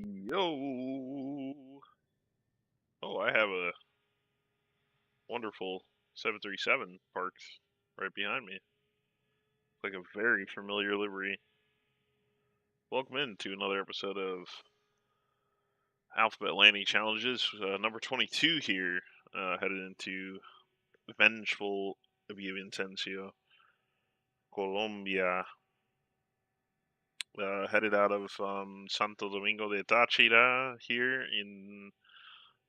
Yo! Oh, I have a wonderful 737 parked right behind me. Like a very familiar livery. Welcome into another episode of Alphabet Landing Challenges, number 22 here, headed into Vengeful Villavicencio, Colombia. Headed out of Santo Domingo de Tachira here in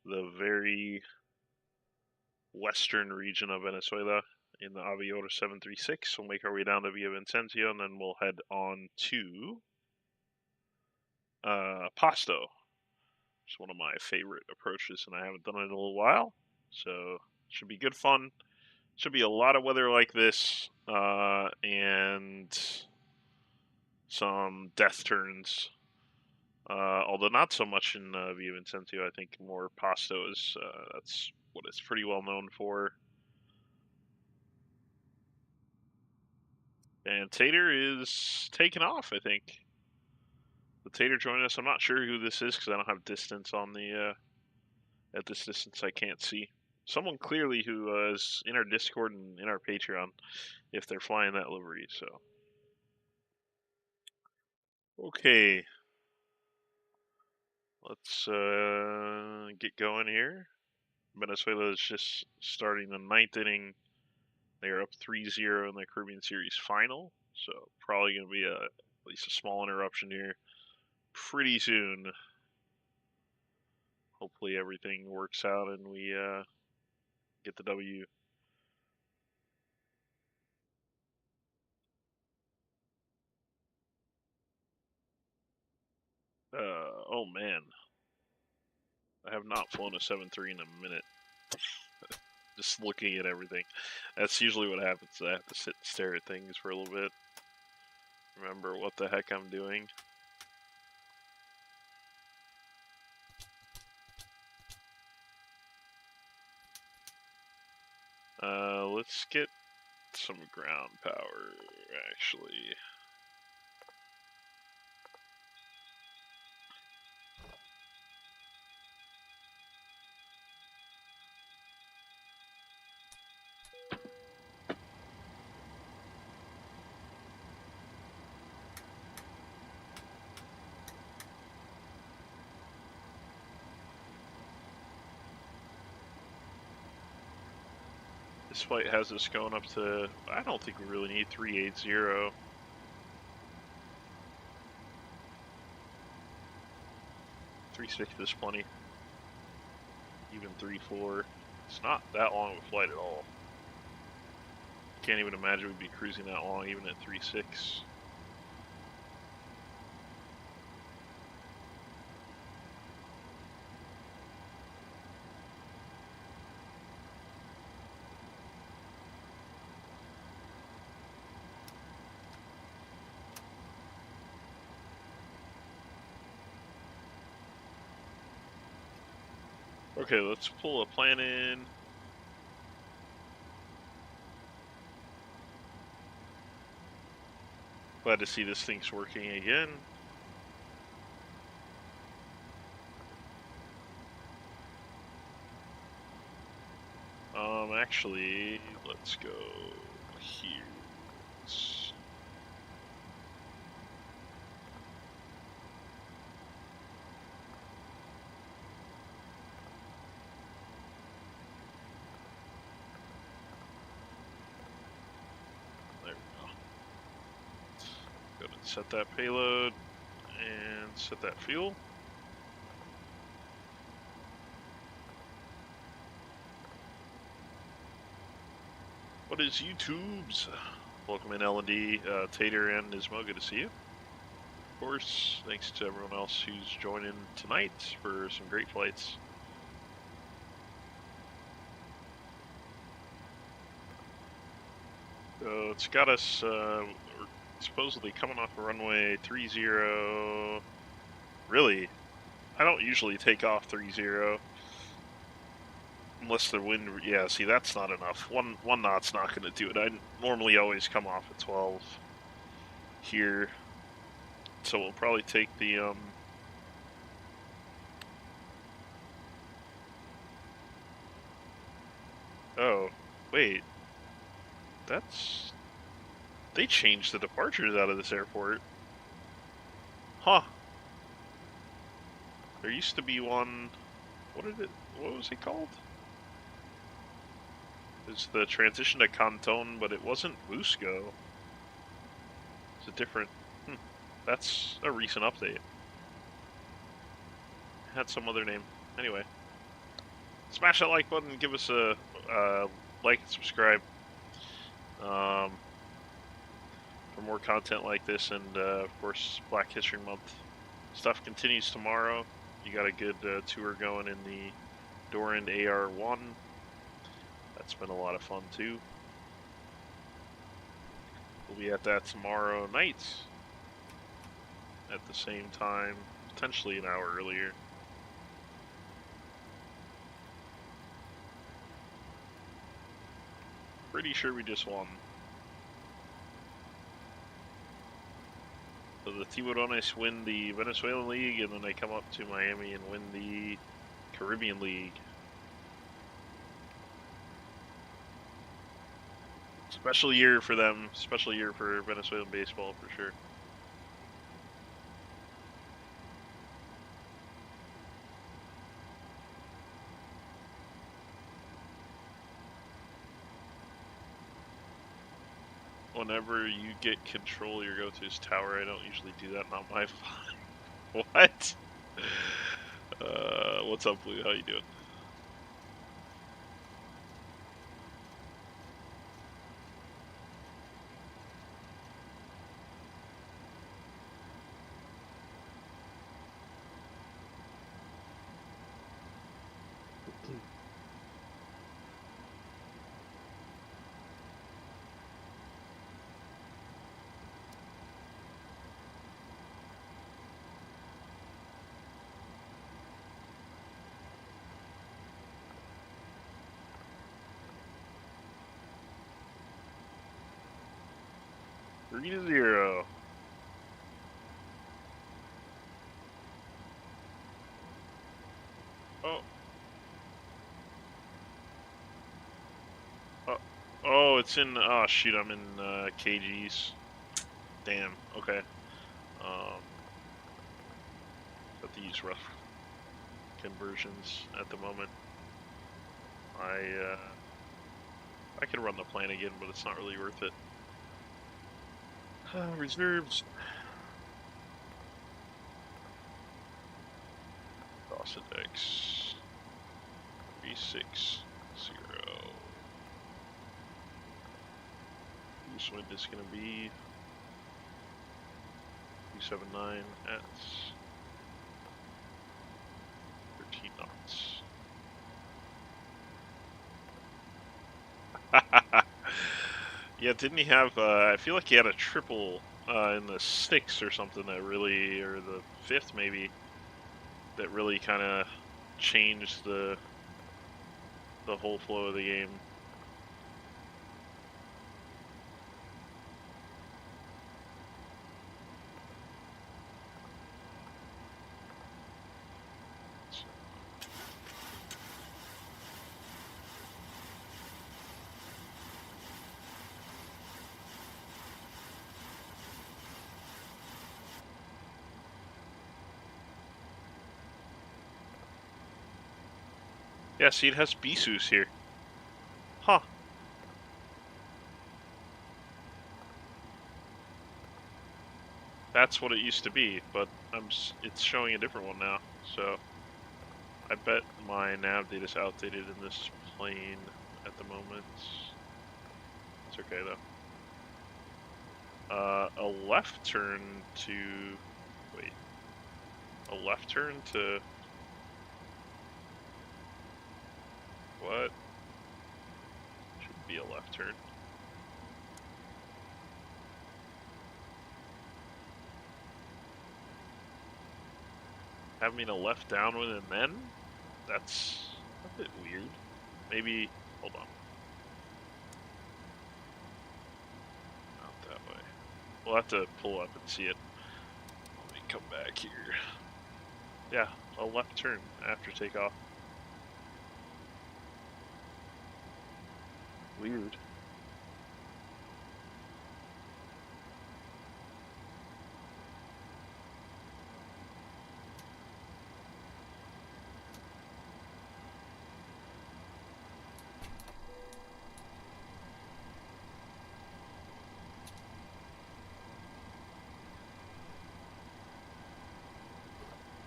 the very western region of Venezuela in the Avior 736. We'll make our way down to Villavicencio, and then we'll head on to Pasto. It's one of my favorite approaches, and I haven't done it in a little while, so should be good fun. Should be a lot of weather like this, and some death turns. Although not so much in Villavicencio. I think more Pasto is that's what it's pretty well known for. And Tater is taking off, I think. The Tater joined us. I'm not sure who this is because I don't have distance on the, at this distance I can't see. Someone clearly who is in our Discord and in our Patreon if they're flying that livery, so. Okay. Let's get going here. Venezuela is just starting the 9th inning. They are up 3-0 in the Caribbean Series final, so probably going to be at least a small interruption here pretty soon. Hopefully everything works out and we get the W. Oh man. I have not flown a 7.3 in a minute. Just looking at everything. That's usually what happens. I have to sit and stare at things for a little bit. Remember what the heck I'm doing. Let's get some ground power, actually. This flight has us going up to, I don't think we really need 380. 360 is plenty. Even 3.4. It's not that long of a flight at all. Can't even imagine we'd be cruising that long even at 3.6. Okay, let's pull a plan in. Glad to see this thing's working again. Actually, let's go here. There we go. Go ahead and set that payload and set that fuel. What is YouTube's? Welcome in L&D, Tater and Nismo, good to see you. Of course, thanks to everyone else who's joining tonight for some great flights. So it's got us, we're supposedly coming off a runway 30. Really? I don't usually take off 30. Unless the wind, yeah, see, that's not enough. One knot's not going to do it. I normally always come off at 12 here. So we'll probably take the Wait, that's... They changed the departures out of this airport. Huh. There used to be one... What was it called? It's the transition to Canton, but it wasn't Busco. It's a different... That's a recent update. It had some other name. Anyway. Smash that like button, give us a like and subscribe. For more content like this, and of course Black History Month stuff continues tomorrow. You got a good tour going in the Dorand AR1. That's been a lot of fun too. We'll be at that tomorrow night at the same time, potentially an hour earlier. Pretty sure we just won. So the Tiburones win the Venezuelan League, and then they come up to Miami and win the Caribbean League. Special year for them. Special year for Venezuelan baseball, for sure. Whenever you get control of your go-to's tower, I don't usually do that, not my fault. What? What's up, Blue? How you doing? Three to 0. Oh. Oh, it's in. Oh shoot, I'm in KGs. Damn. Okay. Have to use rough conversions at the moment. I can run the plan again, but it's not really worth it. Reserves. Cross index. 360. This wind is going to be 379 at 13 knots. Yeah, didn't he have, I feel like he had a triple in the 6th or something that really, or the 5th maybe, that really kind of changed the whole flow of the game. Yeah, see, it has Bisous here. Huh. That's what it used to be, but it's showing a different one now. So I bet my nav data is outdated in this plane at the moment. It's okay though. A left turn to... Wait. A left turn to... What? Should be a left turn. Having a left downwind and then? That's a bit weird. Maybe... Hold on. Not that way. We'll have to pull up and see it. Let me come back here. Yeah, a left turn after takeoff. Weird.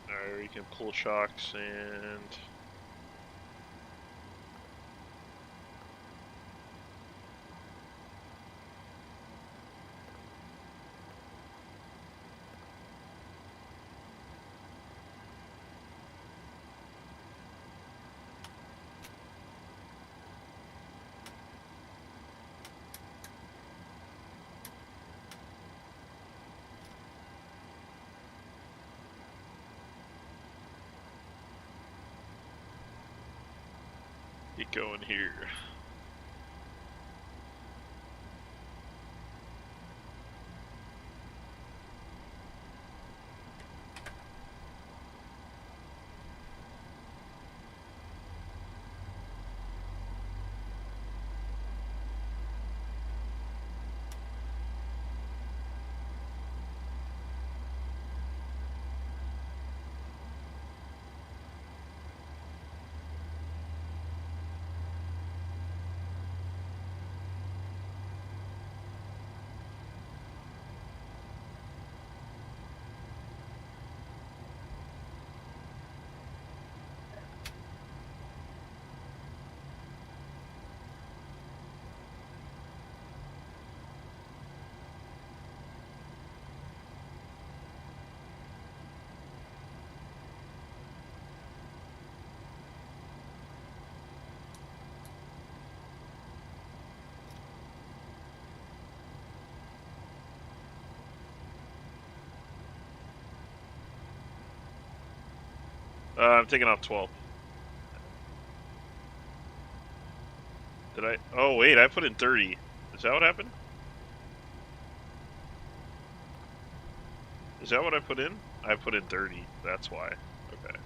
Alright, we can pull shocks and... get going here. I'm taking off 12. Did I? Oh, wait, I put in 30. Is that what happened? Is that what I put in? I put in 30. That's why. Okay.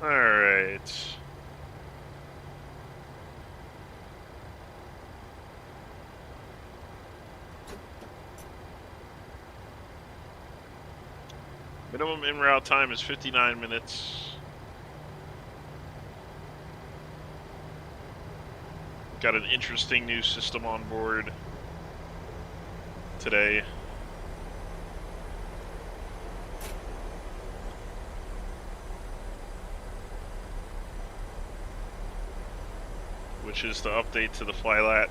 Alright. Minimum en route time is 59 minutes. Got an interesting new system on board today. Which is the update to the Flylat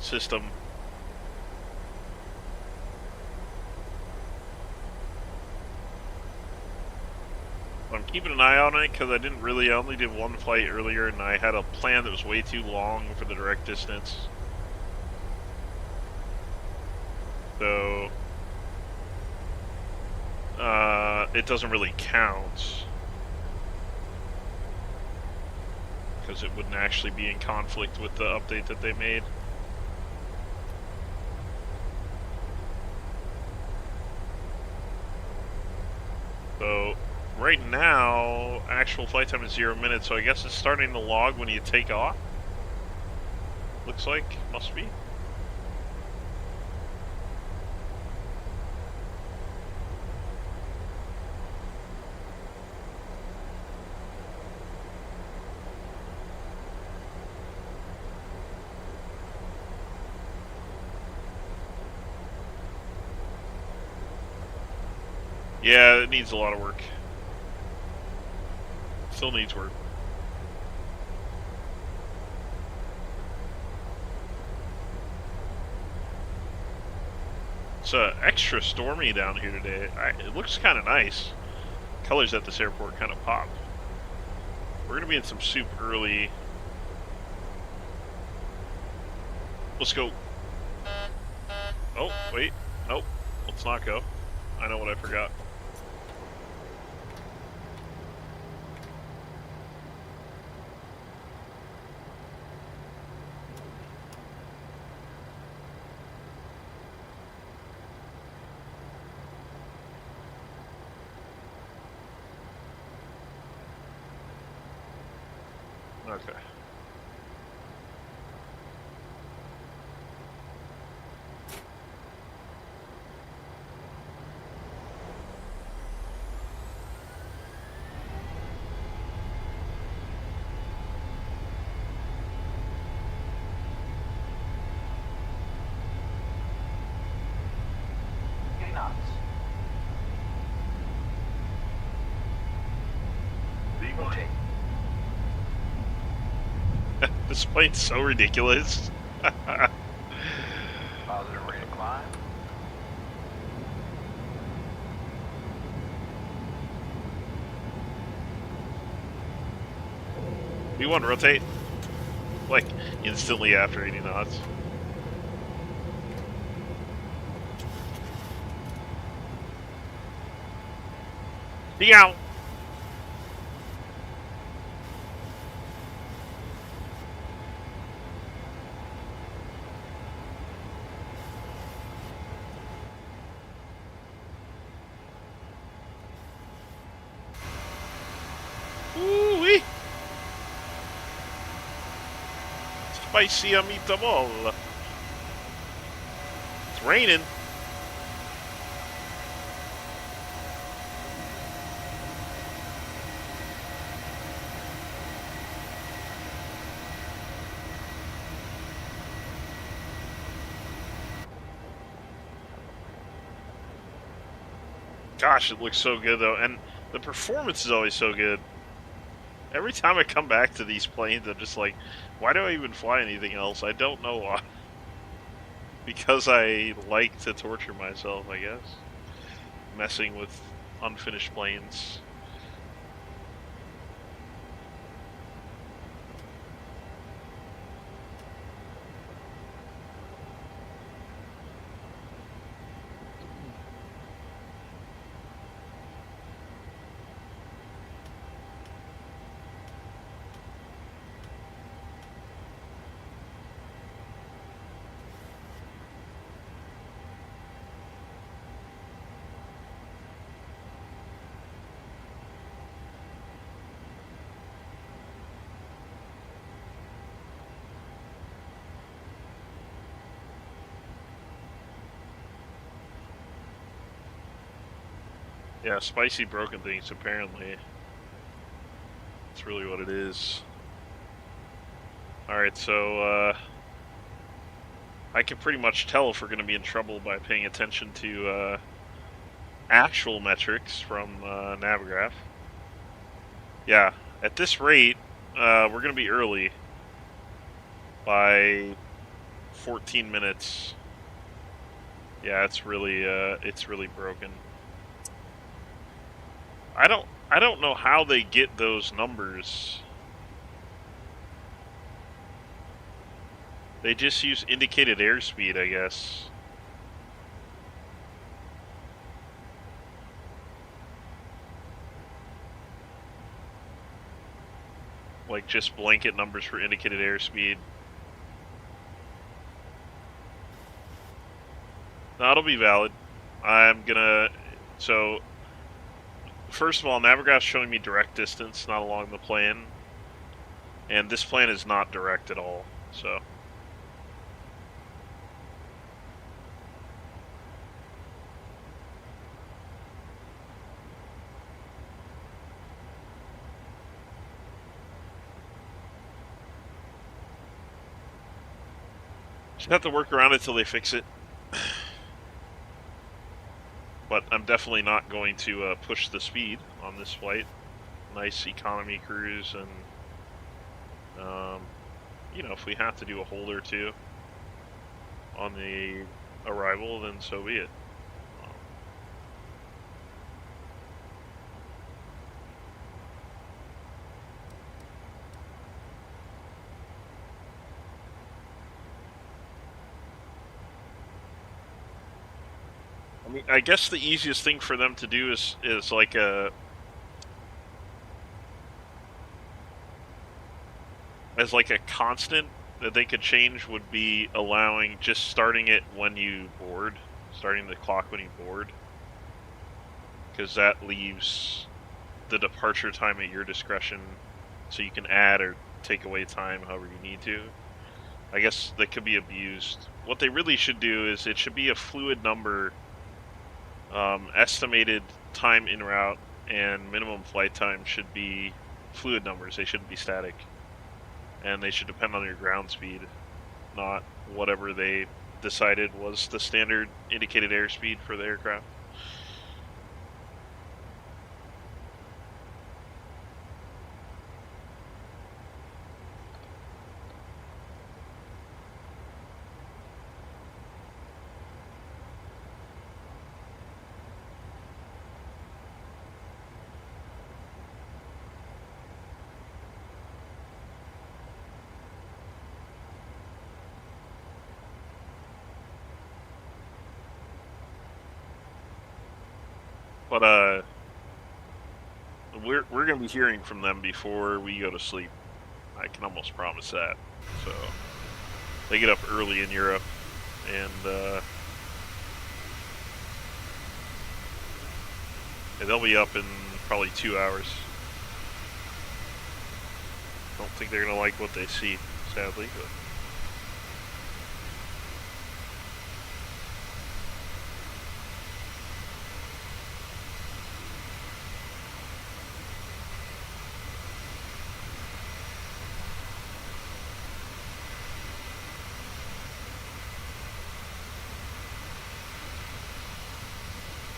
system. I'm keeping an eye on it because I only did one flight earlier and I had a plan that was way too long for the direct distance. So, it doesn't really count. because it wouldn't actually be in conflict with the update that they made. So right now, actual flight time is 0 minutes, so I guess it's starting to log when you take off. Looks like, must be. Yeah, it needs a lot of work. Still needs work. It's extra stormy down here today. It looks kind of nice. Colors at this airport kind of pop. We're going to be in some soup early. Let's go. Oh, wait. Nope. Let's not go. I know what I forgot. Okay. This plane's so ridiculous. Positive rate of climb. V1 rotate. Like, instantly after 80 knots. Meow. Ooh-wee. Spicy meatball. It's raining. Gosh, it looks so good though, and the performance is always so good. Every time I come back to these planes, I'm just like, why do I even fly anything else? I don't know why. Because I like to torture myself, I guess. Messing with unfinished planes. Yeah, spicy broken things, apparently. That's really what it is. Alright, so, I can pretty much tell if we're going to be in trouble by paying attention to, actual metrics from, Navigraph. Yeah, at this rate, we're going to be early by 14 minutes. Yeah, it's really broken. I don't know how they get those numbers. They just use indicated airspeed, I guess. like just blanket numbers for indicated airspeed. That'll be valid. I'm gonna, so first of all, Navigraph's showing me direct distance, not along the plan. And this plan is not direct at all, so. Just have to work around it till they fix it. But I'm definitely not going to push the speed on this flight. Nice economy cruise, and you know, if we have to do a hold or two on the arrival, then so be it. I mean, I guess the easiest thing for them to do is like a constant that they could change would be allowing just starting it when you board, starting the clock when you board, because that leaves the departure time at your discretion, so you can add or take away time however you need to. I guess that could be abused. What they really should do is it should be a fluid number, estimated time en route and minimum flight time should be fluid numbers. They shouldn't be static. And they should depend on your ground speed, not whatever they decided was the standard indicated airspeed for the aircraft. But we're gonna be hearing from them before we go to sleep. I can almost promise that. So they get up early in Europe, and they'll be up in probably 2 hours. Don't think they're gonna like what they see, sadly, but.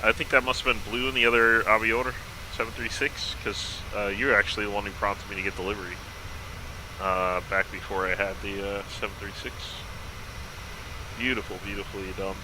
I think that must have been blue in the other Aviator 736, because you're actually the one who prompted me to get delivery back before I had the 736. Beautiful, beautifully done.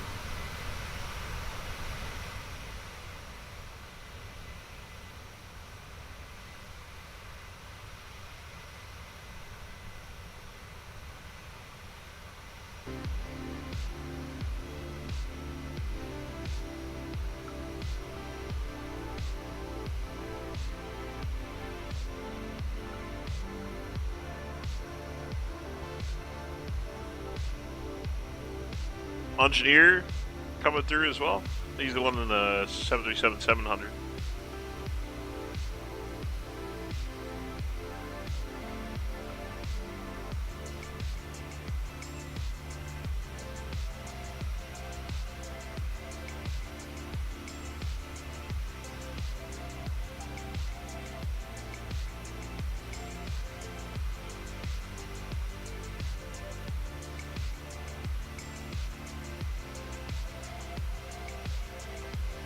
Engineer coming through as well. He's the one in the 737-700.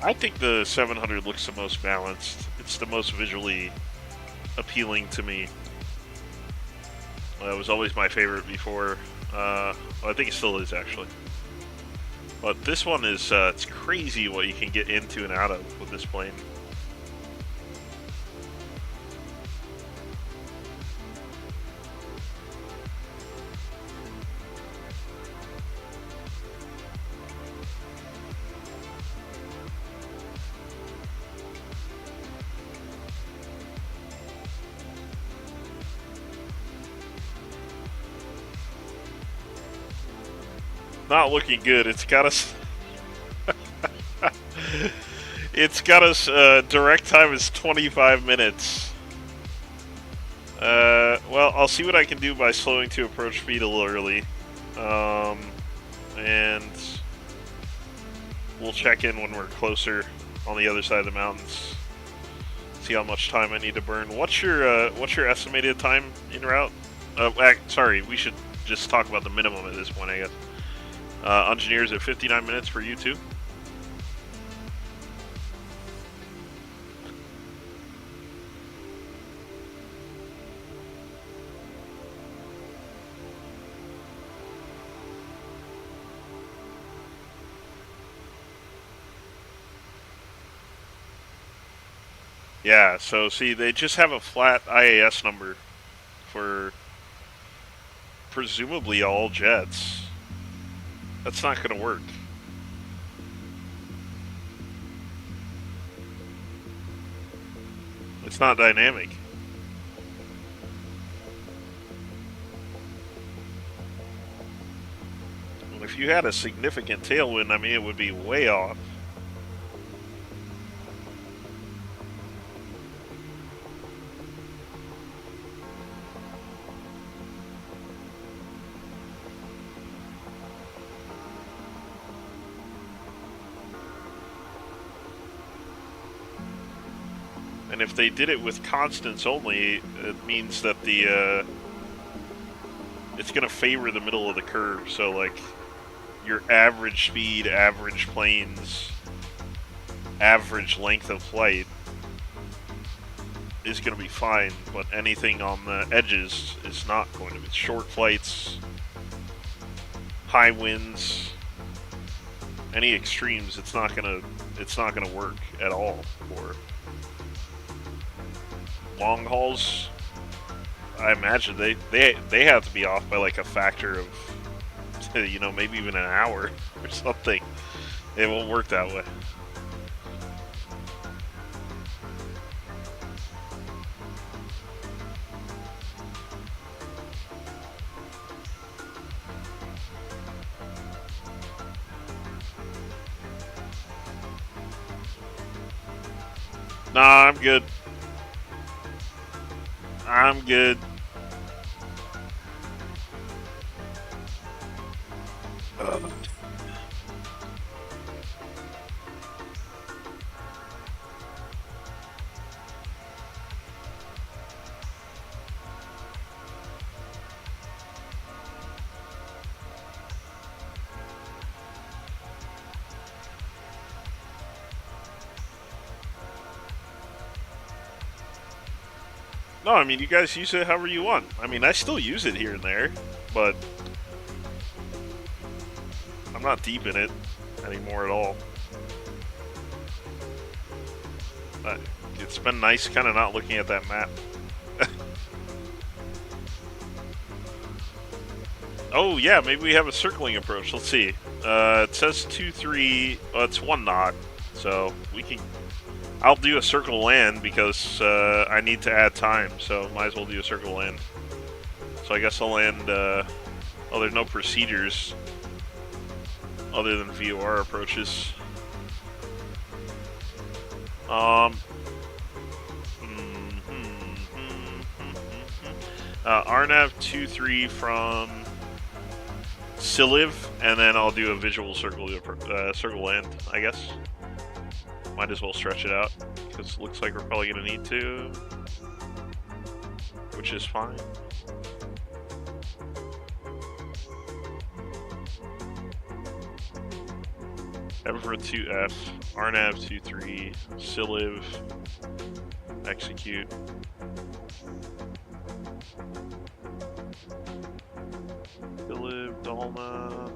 I think the 700 looks the most balanced. It's the most visually appealing to me. It was always my favorite before. Well, I think it still is, actually. But this one is, it's crazy what you can get into and out of with this plane. Not looking good. It's got us. It's got us. Direct time is 25 minutes. Well, I'll see what I can do by slowing to approach speed a little early. And we'll check in when we're closer on the other side of the mountains. See how much time I need to burn. What's your estimated time en route? Sorry, we should just talk about the minimum at this point, I guess. Engineers at 59 minutes for you too. Yeah, so see, they just have a flat IAS number for presumably all jets. That's not going to work. It's not dynamic. And if you had a significant tailwind, I mean, it would be way off. And if they did it with constants only, it means that the it's going to favor the middle of the curve. So like your average speed, average planes, average length of flight is going to be fine, but anything on the edges is not going to be. Short flights, high winds, any extremes, it's not going to work at all for. Long hauls, I imagine they have to be off by like a factor of, you know, maybe even an hour or something. It won't work that way. Nah, I'm good. I'm good. No, I mean, you guys use it however you want. I mean, I still use it here and there, but I'm not deep in it anymore at all. It's been nice kind of not looking at that map. Oh, yeah, maybe we have a circling approach. Let's see. It says 2-3. Well, it's 1 knot, so we can... I'll do a circle land because I need to add time, so might as well do a circle land. So I guess I'll land... oh, there's no procedures other than VOR approaches. RNAV 2-3 from Siliv, and then I'll do a visual circle land, I guess. Might as well stretch it out, because it looks like we're probably going to need to, which is fine. Ever 2F, RNAV 2-3, Siliv, execute. Siliv, Dalma.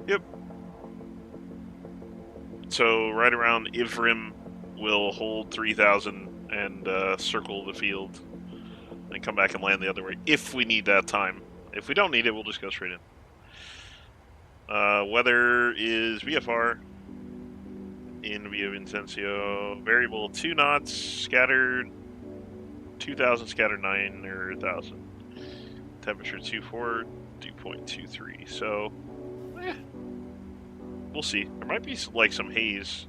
Yep. So right around Ivrim, we'll hold 3,000 and circle the field, and come back and land the other way if we need that time. If we don't need it, we'll just go straight in. Weather is VFR in Villavicencio. Variable 2 knots, scattered 2,000 scattered 9 or 1,000. Temperature 24, dew point 23. So, we'll see. There might be like some haze.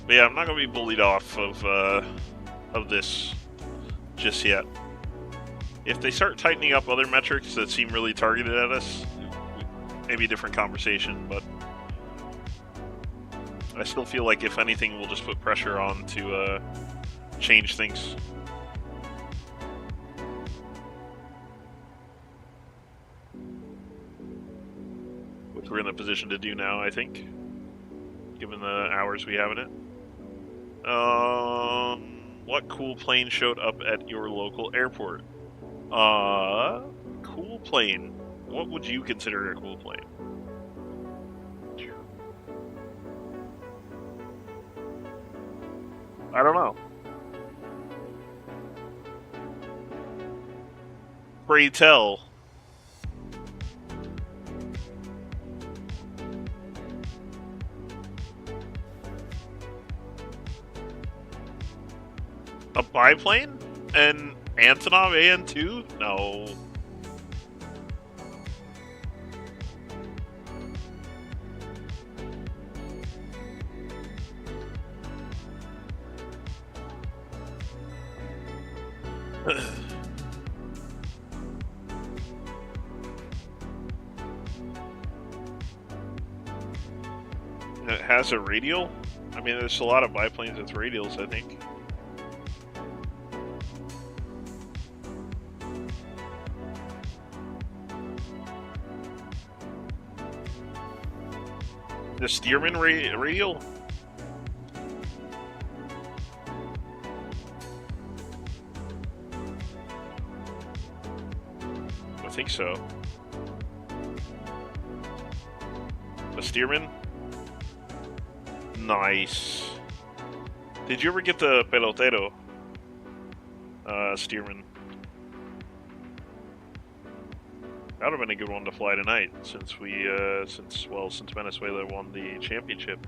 But yeah, I'm not gonna be bullied off of this just yet. If they start tightening up other metrics that seem really targeted at us, maybe a different conversation, but I still feel like if anything, we'll just put pressure on to change things. Which we're in the position to do now, I think, given the hours we have in it. What cool plane showed up at your local airport? Cool plane. What would you consider a cool plane? I don't know. Pray tell. A biplane? An Antonov AN-2? No. It has a radial? I mean, there's a lot of biplanes with radials, I think. The Stearman radial? I think so. The Stearman? Nice. Did you ever get the Pelotero Stearman? That would have been a good one to fly tonight, since since Venezuela won the championship.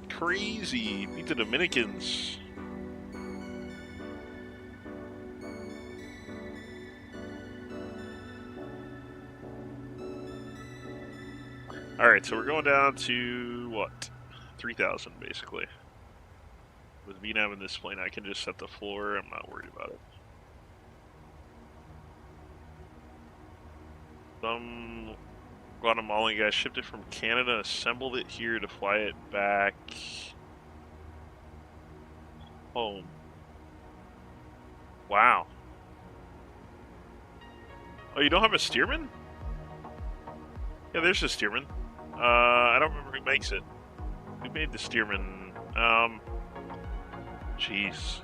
Crazy! Beat the Dominicans. Alright, so we're going down to, what? 3,000, basically. With VNAV in this plane, I can just set the floor. I'm not worried about it. Some Guatemalan guy shipped it from Canada, assembled it here to fly it back home. Wow. Oh, you don't have a Stearman? Yeah, there's a Stearman. I don't remember who makes it. Who made the Stearman? Jeez.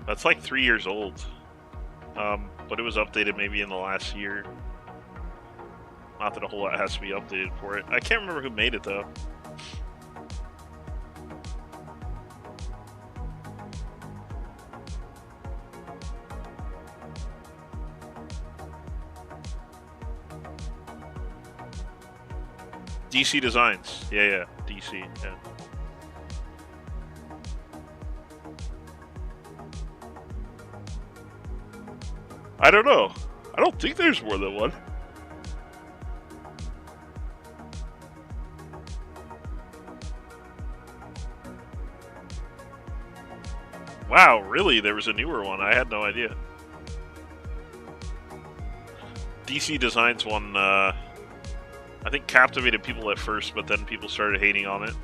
That's like 3 years old. But it was updated maybe in the last year. Not that a whole lot has to be updated for it. I can't remember who made it, though. DC Designs. Yeah, DC, yeah. I don't know. I don't think there's more than one. Wow, really? There was a newer one. I had no idea. DC Designs one, I think captivated people at first, but then people started hating on it.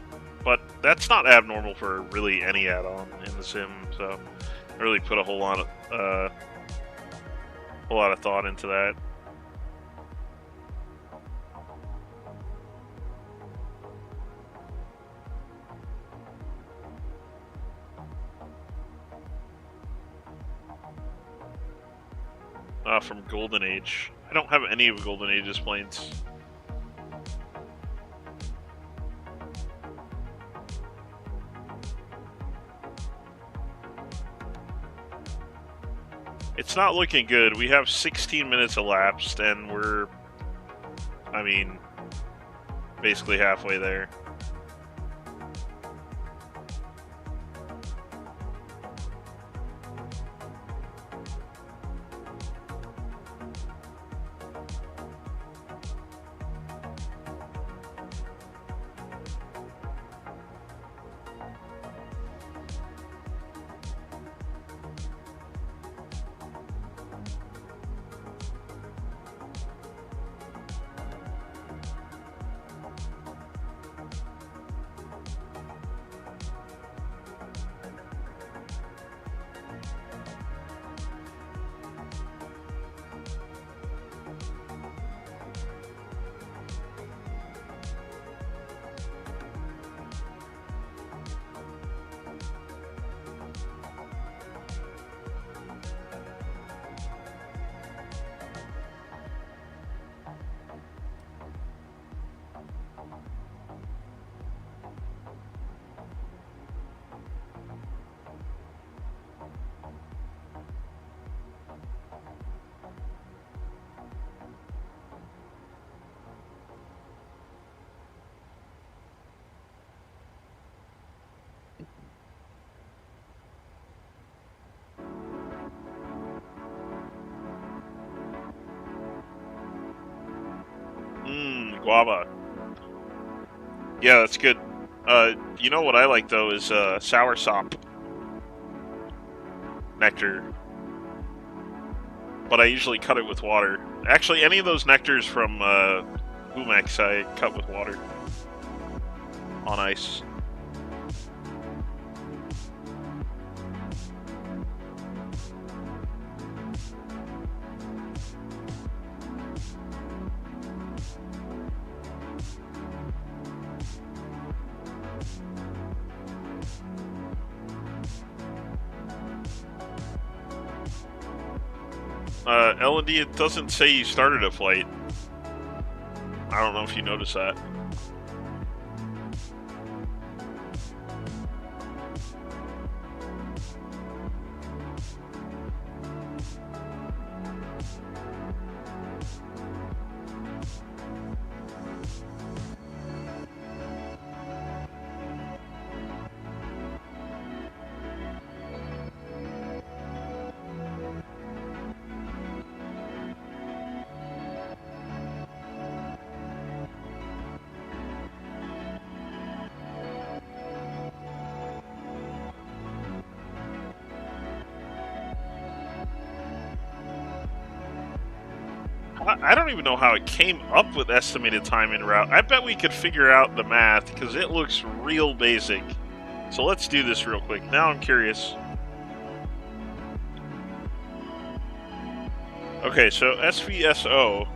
But that's not abnormal for really any add-on in the sim, so... really put a whole lot of thought into that. From Golden Age. I don't have any of Golden Age's planes. It's not looking good. We have 16 minutes elapsed, and we're, I mean, basically halfway there. Guava. Yeah, that's good. You know what I like though is soursop nectar, but I usually cut it with water. Actually, any of those nectars from Humex I cut with water on ice. L&D, it doesn't say you started a flight. I don't know if you noticed that. I don't even know how it came up with estimated time en route. I bet we could figure out the math because it looks real basic. So let's do this real quick. Now I'm curious. Okay, so SVSO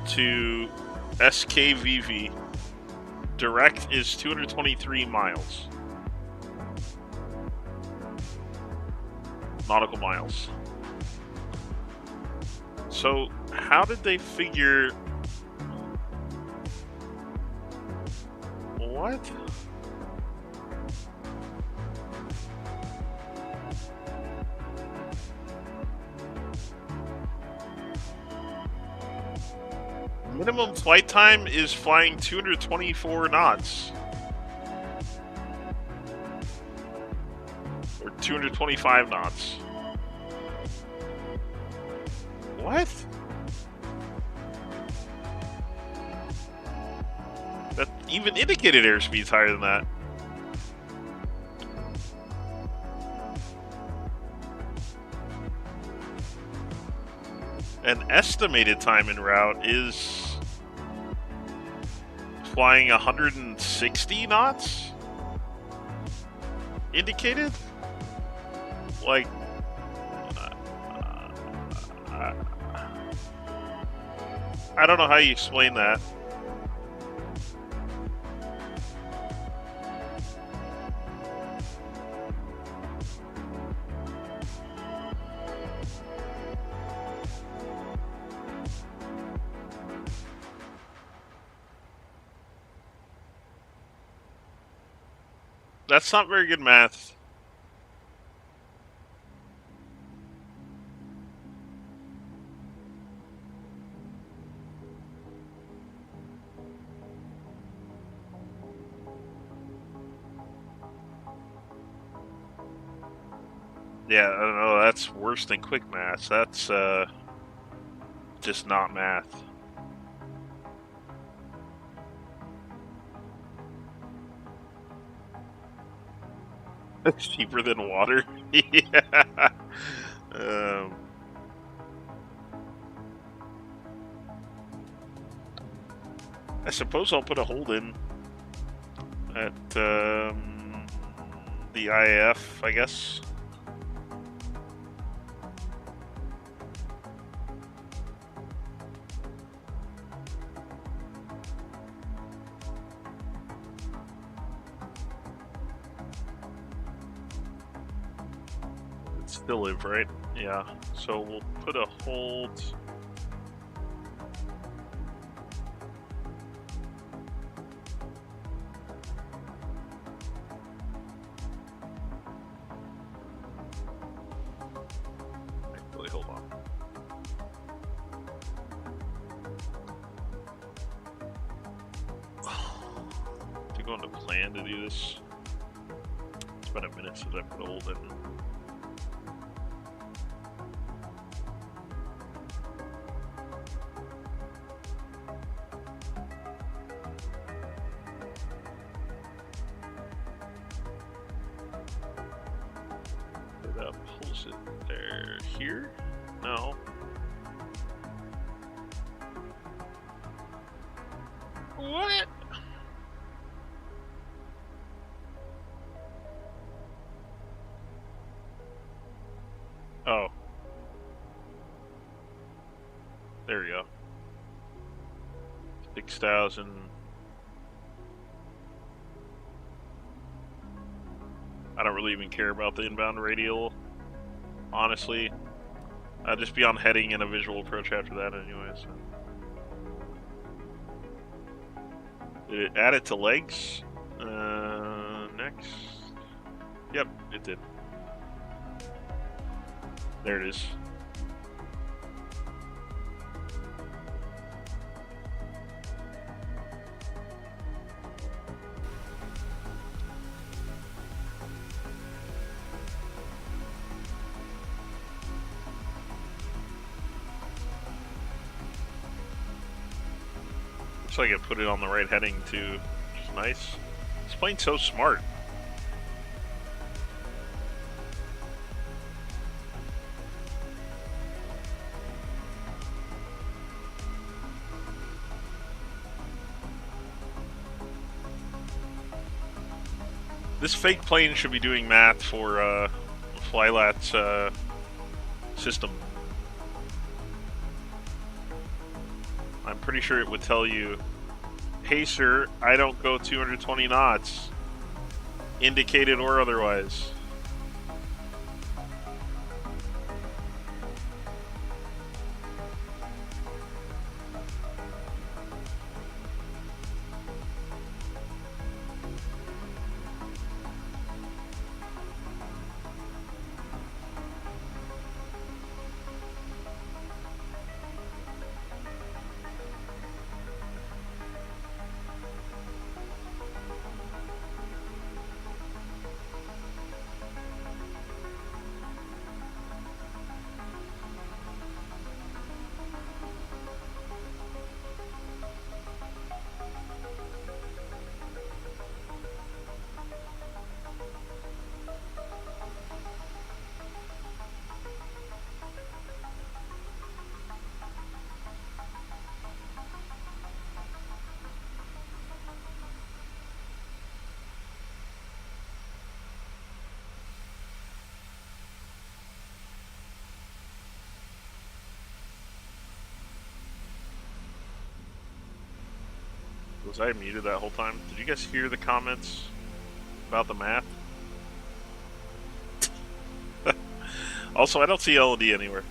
to SKVV direct is 223 miles. Nautical miles. So, how did they figure... What? Minimum flight time is flying 224 knots. Or 225 knots. What? That even indicated airspeed's higher than that. An estimated time en route is flying 160 knots? Indicated? Like, I don't know how you explain that. That's not very good math. Yeah, I don't know. That's worse than quick math. That's just not math. It's cheaper than water. Yeah. I suppose I'll put a hold in at the IAF, I guess. It's still live, right? Yeah. So we'll put a hold. Actually, hold on. To go into plan to do this. It's been a minute since I put a hold in. That pulls it there. Here? No. What? Oh. There we go. 6,000. I don't really even care about the inbound radial, honestly. I'll just be on heading and a visual approach after that anyway, so. Did it add it to legs? Next. Yep, it did. There it is. Looks like it put it on the right heading too, which is nice. This plane's so smart. This fake plane should be doing math for Flylat's system. I'm pretty sure it would tell you, hey sir, I don't go 220 knots, indicated or otherwise. Was I muted that whole time? Did you guys hear the comments about the math? Also, I don't see L&D anywhere.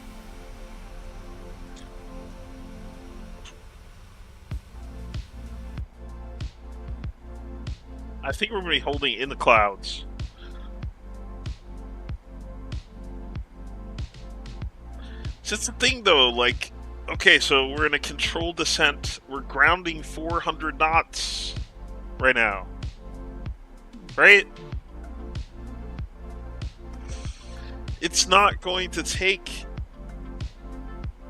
I think we're going to be holding in the clouds. It's just the thing, though, like, okay, so we're in a controlled descent. We're grounding 400 knots right now. Right? It's not going to take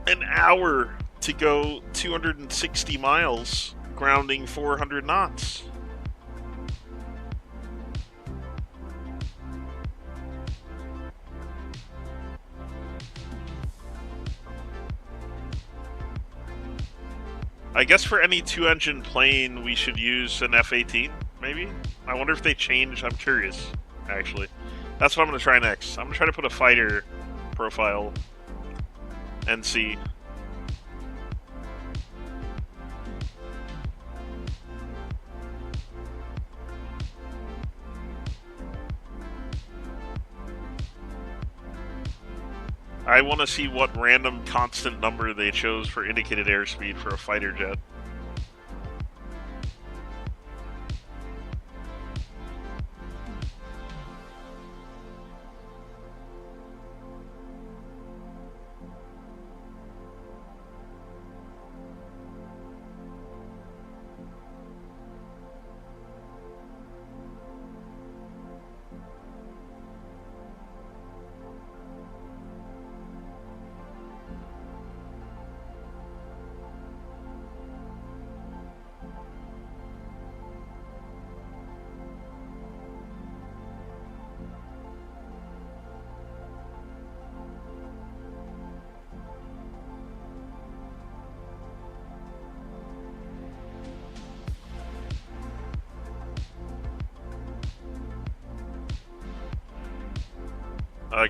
an hour to go 260 miles grounding 400 knots. I guess for any two-engine plane, we should use an F-18, maybe? I wonder if they change. I'm curious, actually. That's what I'm going to try next. I'm going to try to put a fighter profile and see. I want to see what random constant number they chose for indicated airspeed for a fighter jet.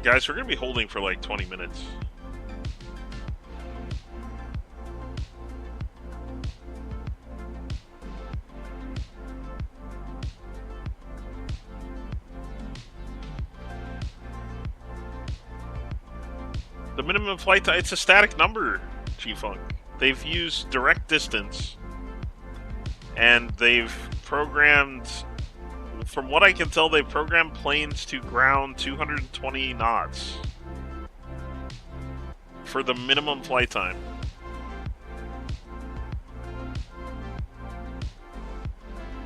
Guys, we're going to be holding for like 20 minutes. The minimum flight time, it's a static number, G-Funk. They've used direct distance, and they've programmed, from what I can tell, they've programmed planes to ground 220 knots for the minimum flight time.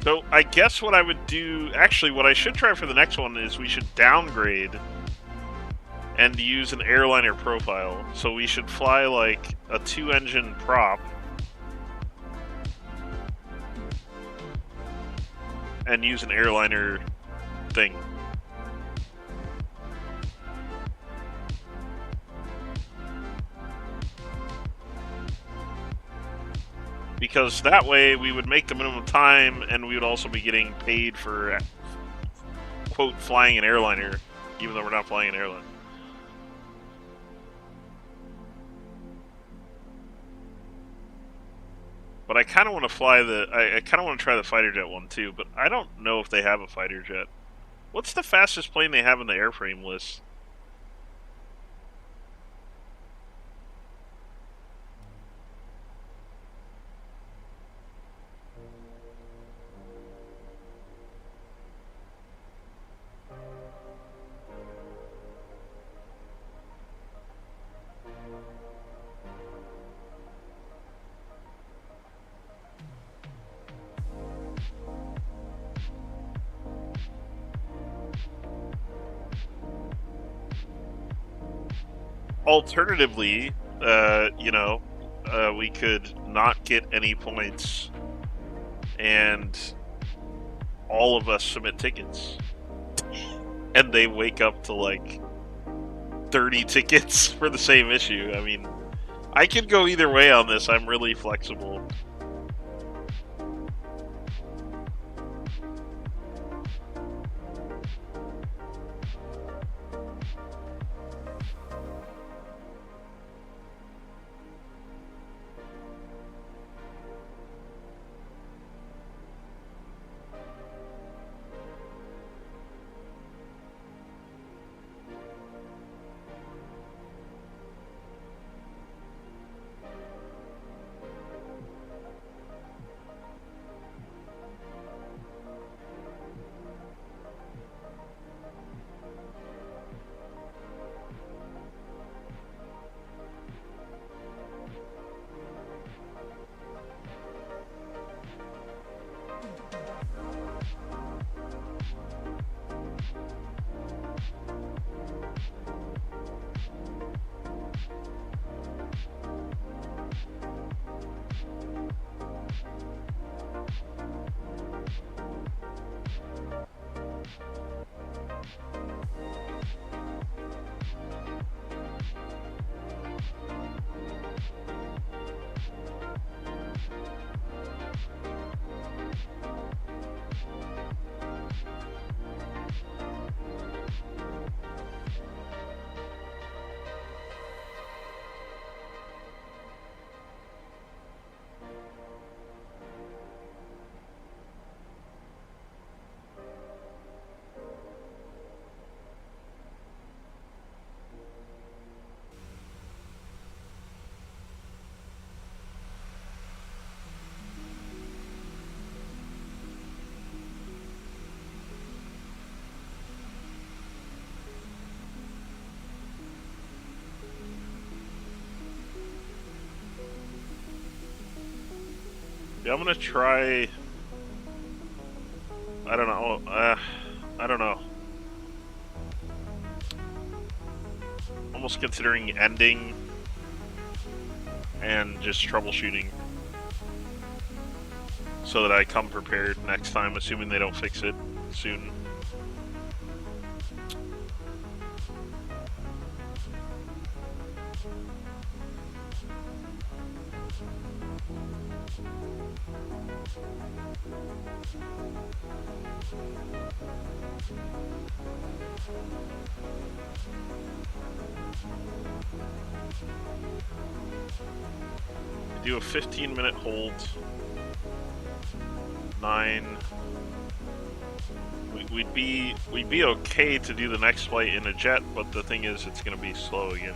So I guess what I would do, actually what I should try for the next one is we should downgrade and use an airliner profile. So we should fly like a 2-engine prop and use an airliner thing. Because that way we would make the minimum time and we would also be getting paid for, quote, flying an airliner, even though we're not flying an airliner. But I kind of want to fly I kind of want to try the fighter jet one too, but I don't know if they have a fighter jet. What's the fastest plane they have in the airframe list? Alternatively, we could not get any points and all of us submit tickets. And they wake up to like 30 tickets for the same issue. I mean, I could go either way on this. I'm really flexible. Yeah, I'm gonna try. I don't know. I don't know. Almost considering ending and just troubleshooting so that I come prepared next time, assuming they don't fix it soon. Do a 15-minute hold. 9. We'd be okay to do the next flight in a jet, but the thing is, it's gonna be slow again.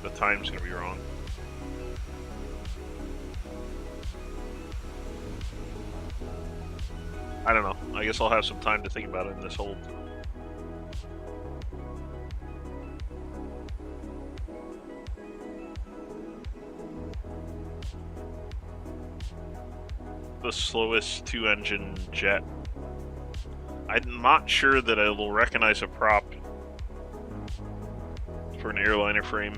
The time's gonna be wrong. I don't know. I guess I'll have some time to think about it in this hold. The slowest 2-engine jet. I'm not sure that I will recognize a prop for an airliner frame.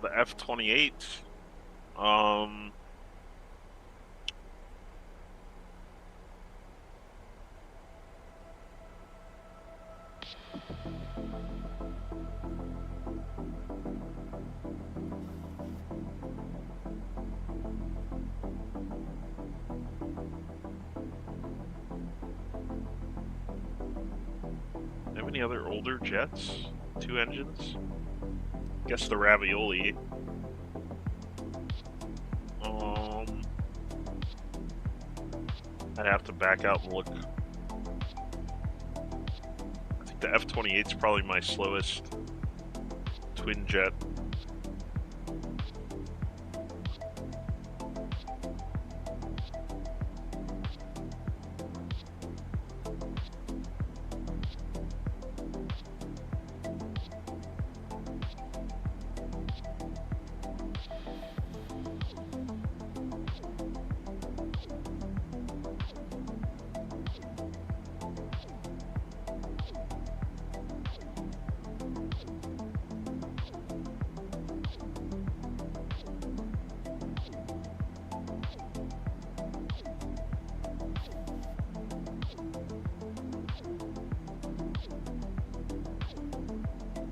The F-28. Have any other older jets? 2 engines? Guess the Ravioli. I'd have to back out and look. I think the F-28 is probably my slowest twin jet.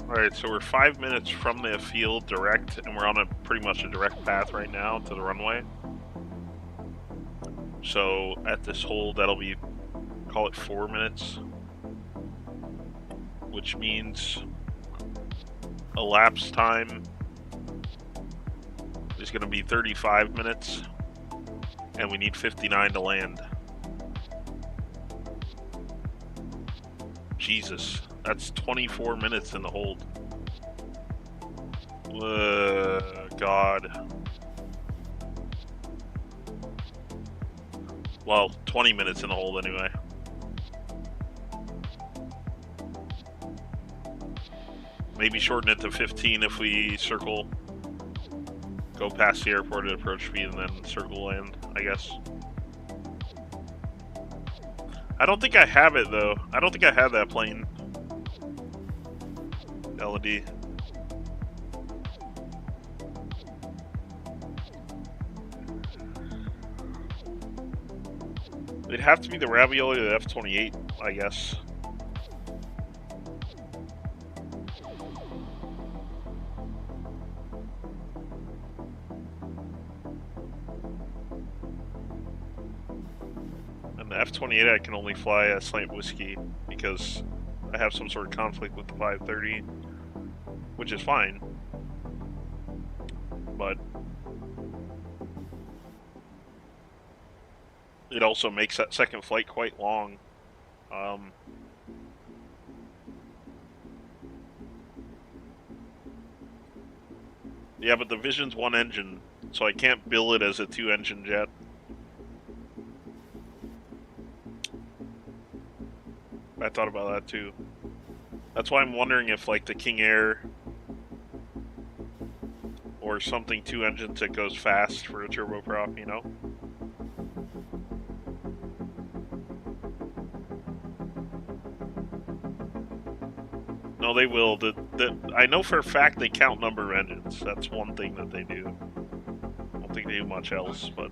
Alright, so we're 5 minutes from the field direct, and we're on a pretty much a direct path right now to the runway. So at this hold, that'll be, call it 4 minutes, which means elapsed time is going to be 35 minutes, and we need 59 to land. Jesus. That's 24 minutes in the hold. God. Well, 20 minutes in the hold anyway. Maybe shorten it to 15 if we circle, go past the airport at approach speed and then circle land, I guess. I don't think I have it though. I don't think I have that plane. LED. It'd have to be the Ravioli or the F-28, I guess. the F-28 I can only fly a slant whiskey because I have some sort of conflict with the 530, which is fine, but it also makes that second flight quite long. Yeah, but the Vision's one engine, so I can't bill it as a 2-engine jet. I thought about that too. That's why I'm wondering if, like, the King Air or something 2 engines that goes fast for a turboprop, you know? No, they will. I know for a fact they count number of engines. That's one thing that they do. I don't think they do much else, but...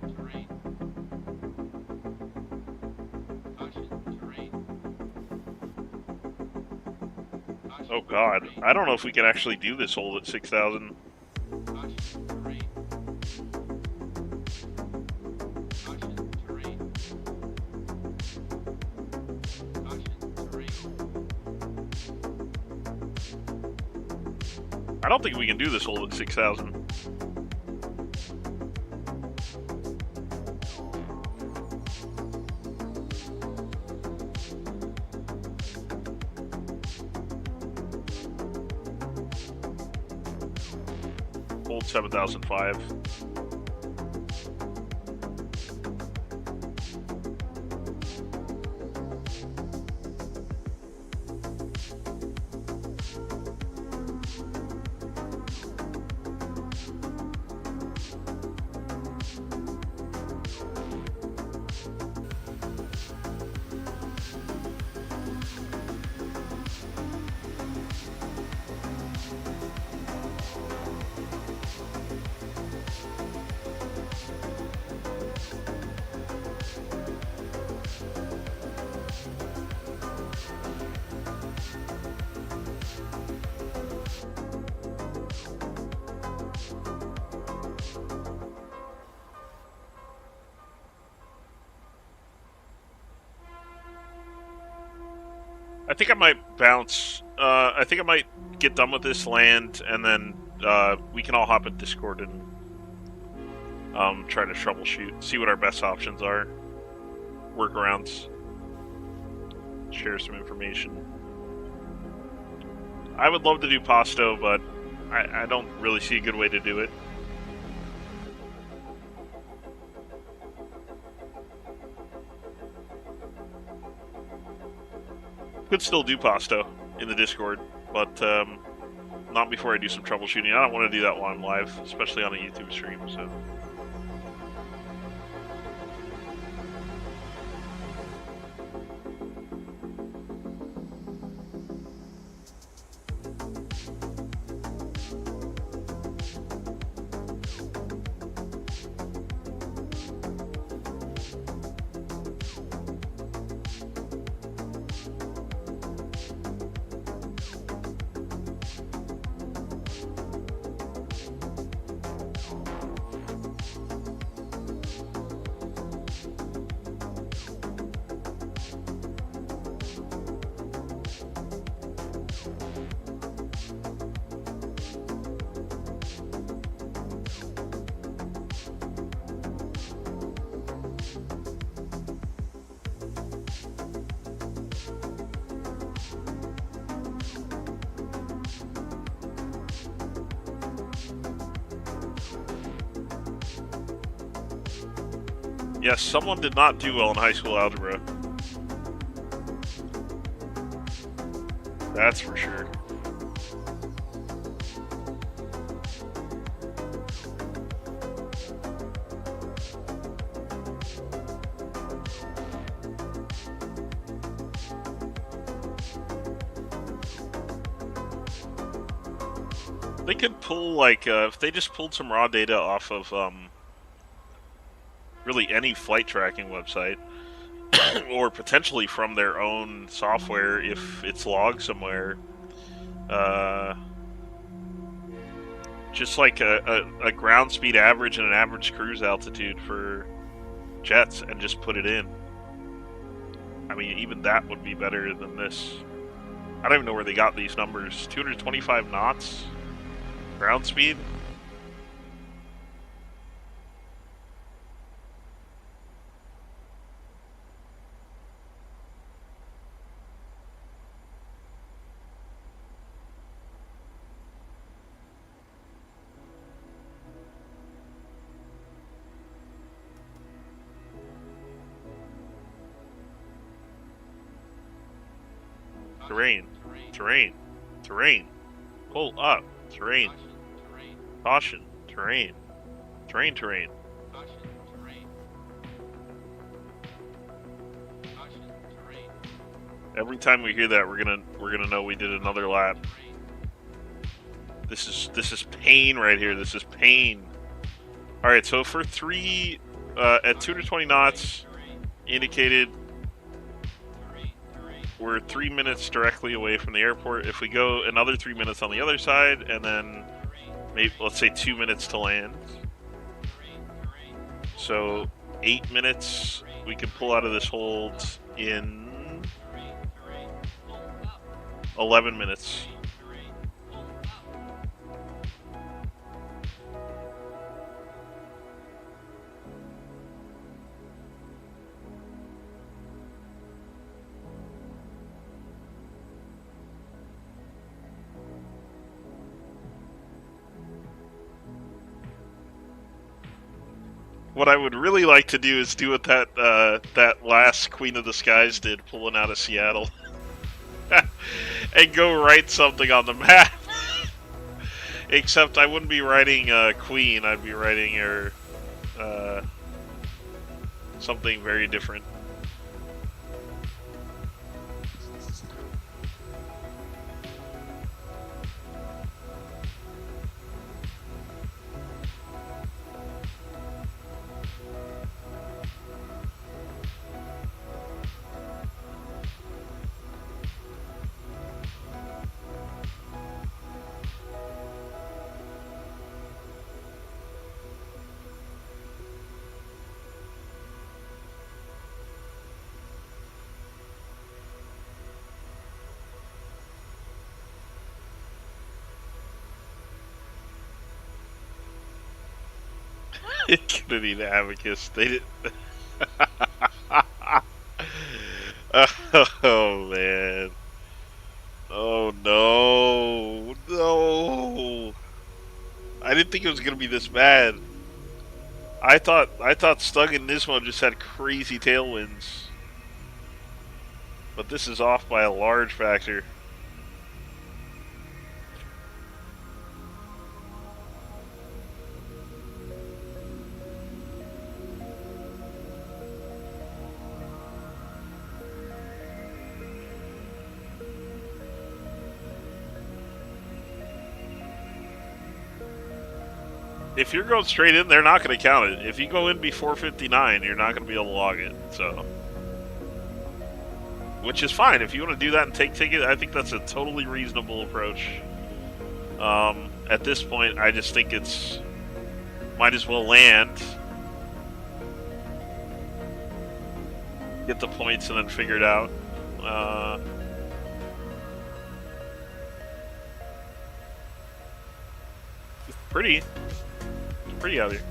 Oh god, I don't know if we can actually do this hold at 6,000. I don't think we can do this hold at 6,000. Hold 7,005. I think I might bounce. I think I might get done with this land, and then we can all hop in Discord and try to troubleshoot, see what our best options are, workarounds, share some information. I would love to do Pasto, but I don't really see a good way to do it. Could still do Pasto in the Discord, but not before I do some troubleshooting. I don't want to do that while I'm live, especially on a YouTube stream, so... Yes, someone did not do well in high school algebra. That's for sure. They could pull, like, if they just pulled some raw data off of, really any flight tracking website, or potentially from their own software if it's logged somewhere. Just like a ground speed average and an average cruise altitude for jets, and just put it in. I mean, even that would be better than this. I don't even know where they got these numbers. 225 knots? Ground speed? Terrain. Terrain. Terrain. Pull up. Terrain. Caution. Terrain. Terrain. Terrain. Every time we hear that, we're gonna know we did another lap. This is pain right here. This is pain. All right, so for three, at 220 knots, indicated we're 3 minutes directly away from the airport. If we go another 3 minutes on the other side, and then maybe let's say 2 minutes to land, so 8 minutes we can pull out of this hold in 11 minutes. What I would really like to do is do what that last Queen of the Skies did, pulling out of Seattle, and go write something on the map. Except I wouldn't be writing Queen, I'd be writing her something very different. Kennedy the Abacus. They did. Oh man. Oh no. No. I didn't think it was gonna be this bad. I thought Stug and Nismo just had crazy tailwinds. But this is off by a large factor. If you're going straight in, they're not going to count it. If you go in before 59, you're not going to be able to log it. So, which is fine. If you want to do that and take ticket, I think that's a totally reasonable approach. At this point, I just think it's might as well land, get the points, and then figure it out. It's pretty out here.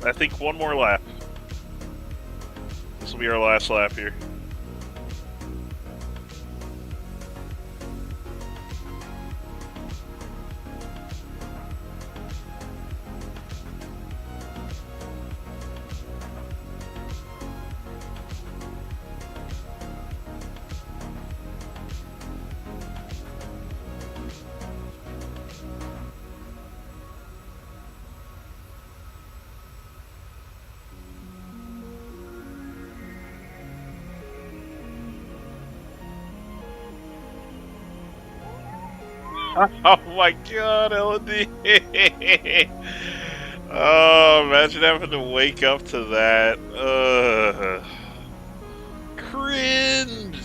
I think one more lap. This will be our last lap here. Oh my god, LD. Oh, imagine having to wake up to that. Cringe.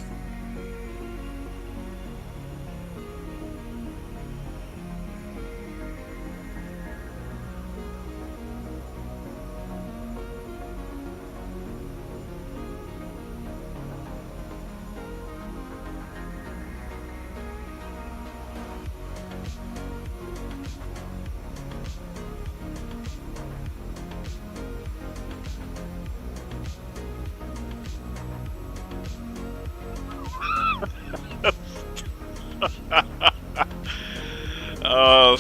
Oh.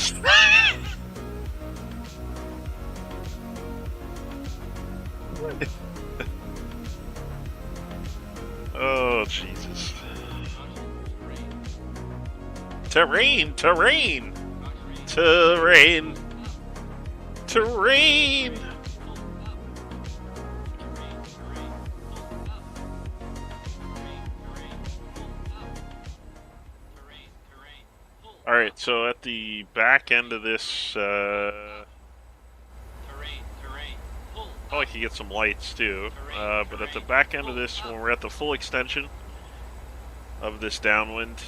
Oh, Jesus. Terrain, terrain, terrain, terrain. All right, so at the back end of this, oh, I could get some lights too. But at the back end of this, when we're at the full extension of this downwind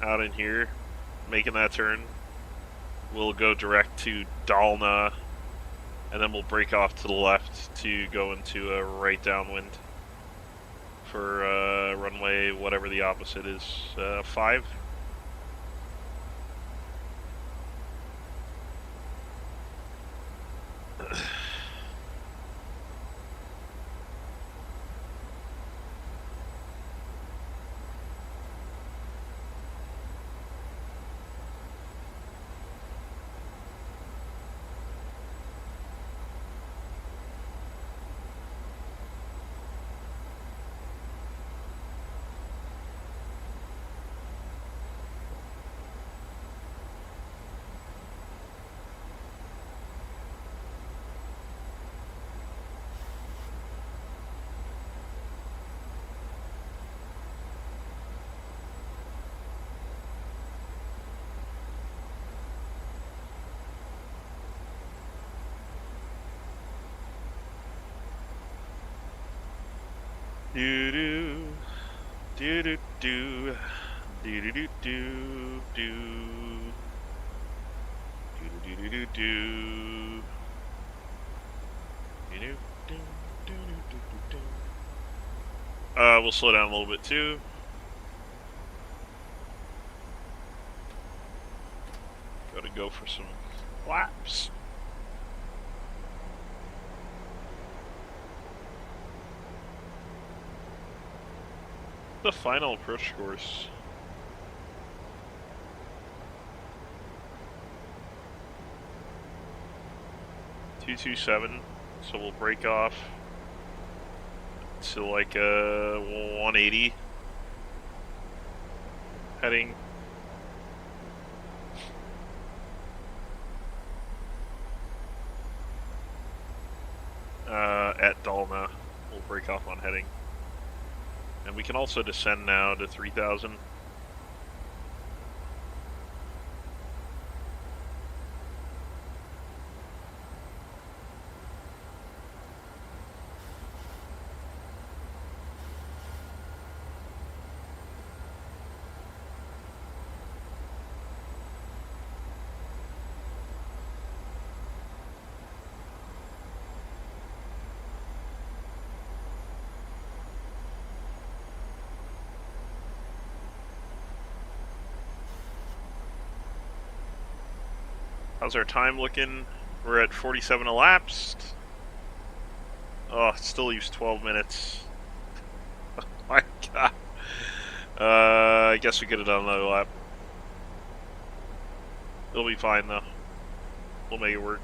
out in here, making that turn, we'll go direct to Dalna, and then we'll break off to the left to go into a right downwind for runway, whatever the opposite is, 5. Do do do do do do do do do do do do do. We'll slow down a little bit too. Gotta go for some laps. The final approach course. .227, so we'll break off to like 180 heading at Dalna. We'll break off on heading. And we can also descend now to 3,000. How's our time looking? We're at 47 elapsed. Oh, it still leaves 12 minutes. Oh my god. I guess we could have done another lap. It'll be fine though. We'll make it work.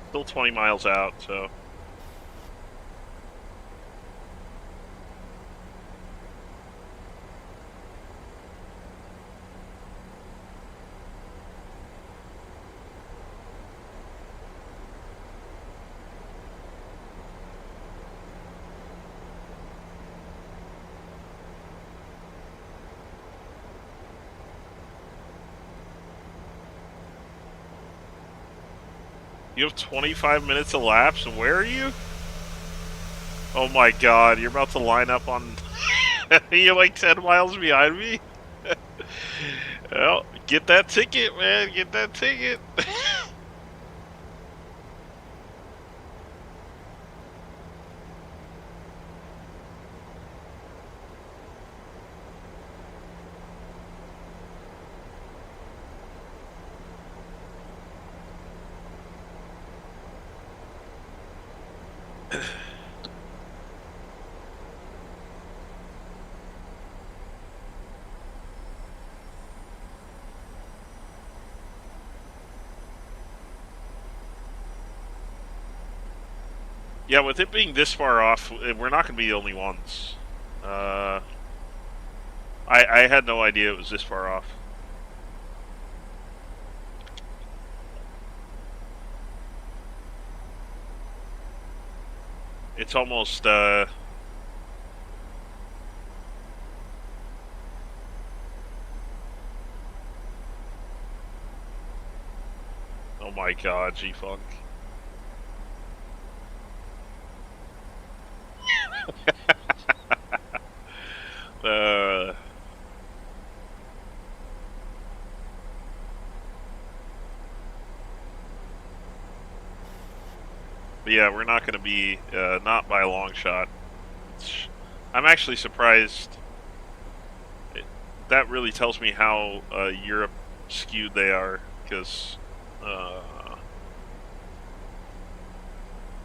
Still 20 miles out, so. You have 25 minutes elapsed, and where are you? Oh my god, you're about to line up on... You're like 10 miles behind me? Well, get that ticket, man. Get that ticket. Yeah, with it being this far off, we're not going to be the only ones. I had no idea it was this far off. It's almost, oh my god, G-Funk. But yeah, we're not going to be, not by a long shot. I'm actually surprised. That really tells me how Europe skewed they are, because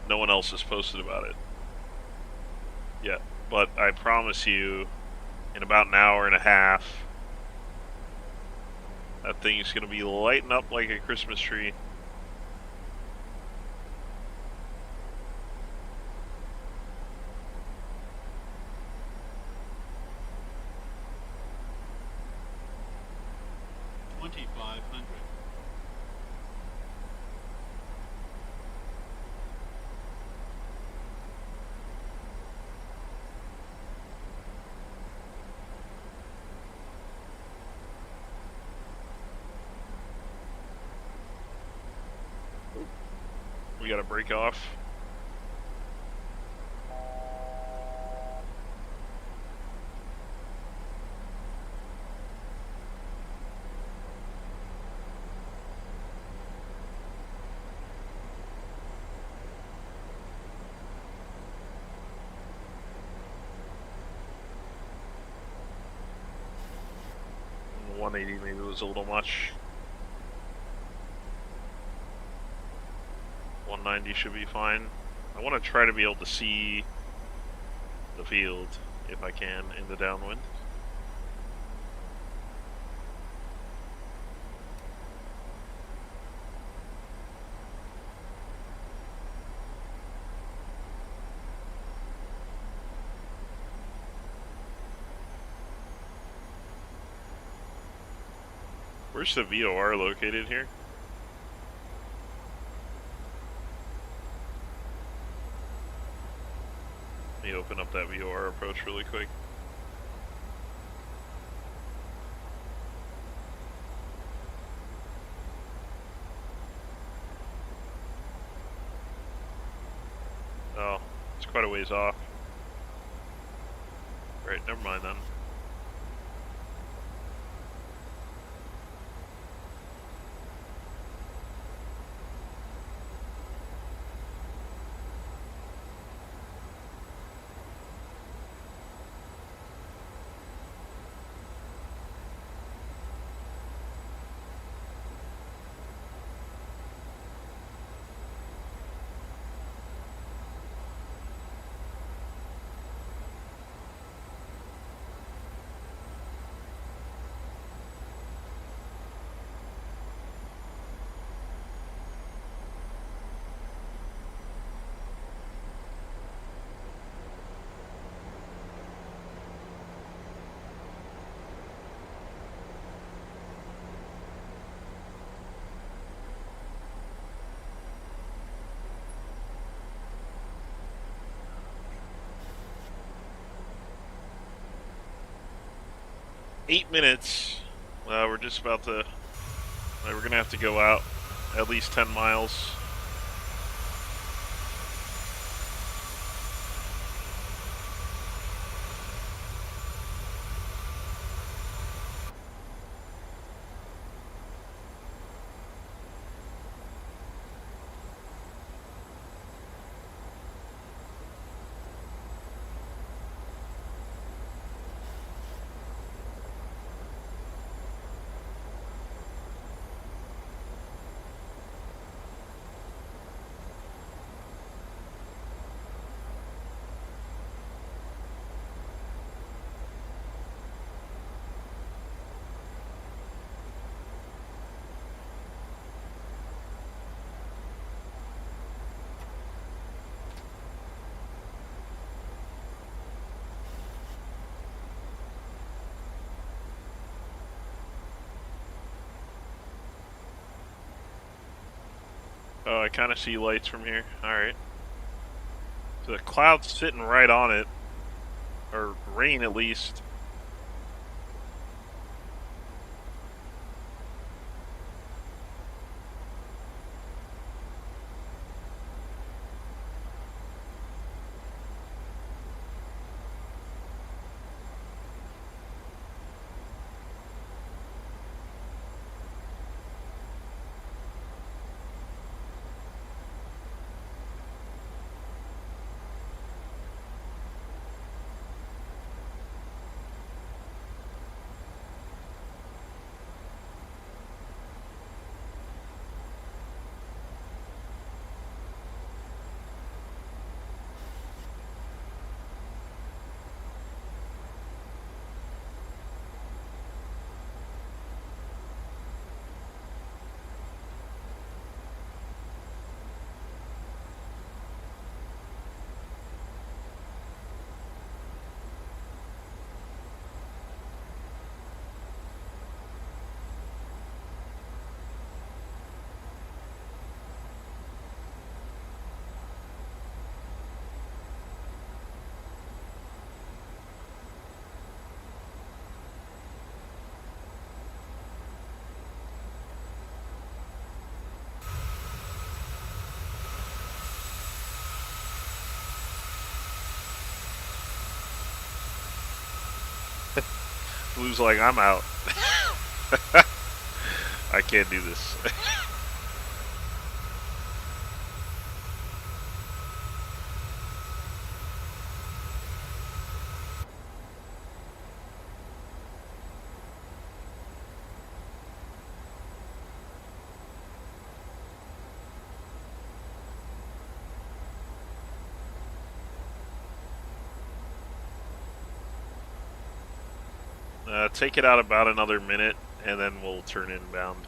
no one else has posted about it yet. But I promise you, in about an hour and a half, that thing is going to be lighting up like a Christmas tree. We got to break off. $180 maybe was a little much. 190 should be fine. I want to try to be able to see the field, if I can, in the downwind. Where's the VOR located here? Let me open up that VOR approach really quick. Oh, it's quite a ways off. Right, never mind then. Eight minutes. We're just about to. We're gonna have to go out at least 10 miles. Oh, I kind of see lights from here. Alright. So the cloud's sitting right on it. Or rain, at least. Blue's like, I'm out. I can't do this. Take it out about another minute, and then we'll turn inbound.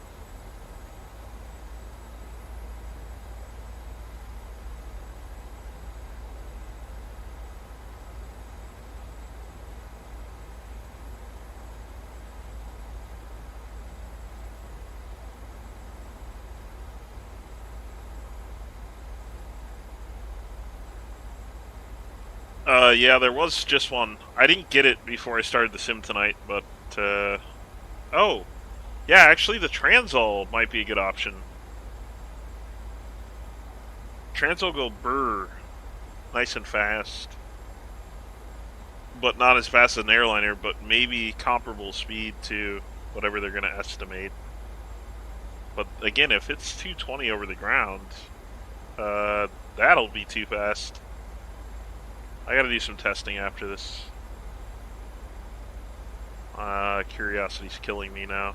Yeah, there was just one. I didn't get it before I started the sim tonight, but, oh. Yeah, actually the Transall might be a good option. Transall go brr. Nice and fast. But not as fast as an airliner, but maybe comparable speed to whatever they're going to estimate. But again, if it's 220 over the ground, that'll be too fast. I gotta do some testing after this. Curiosity's killing me now.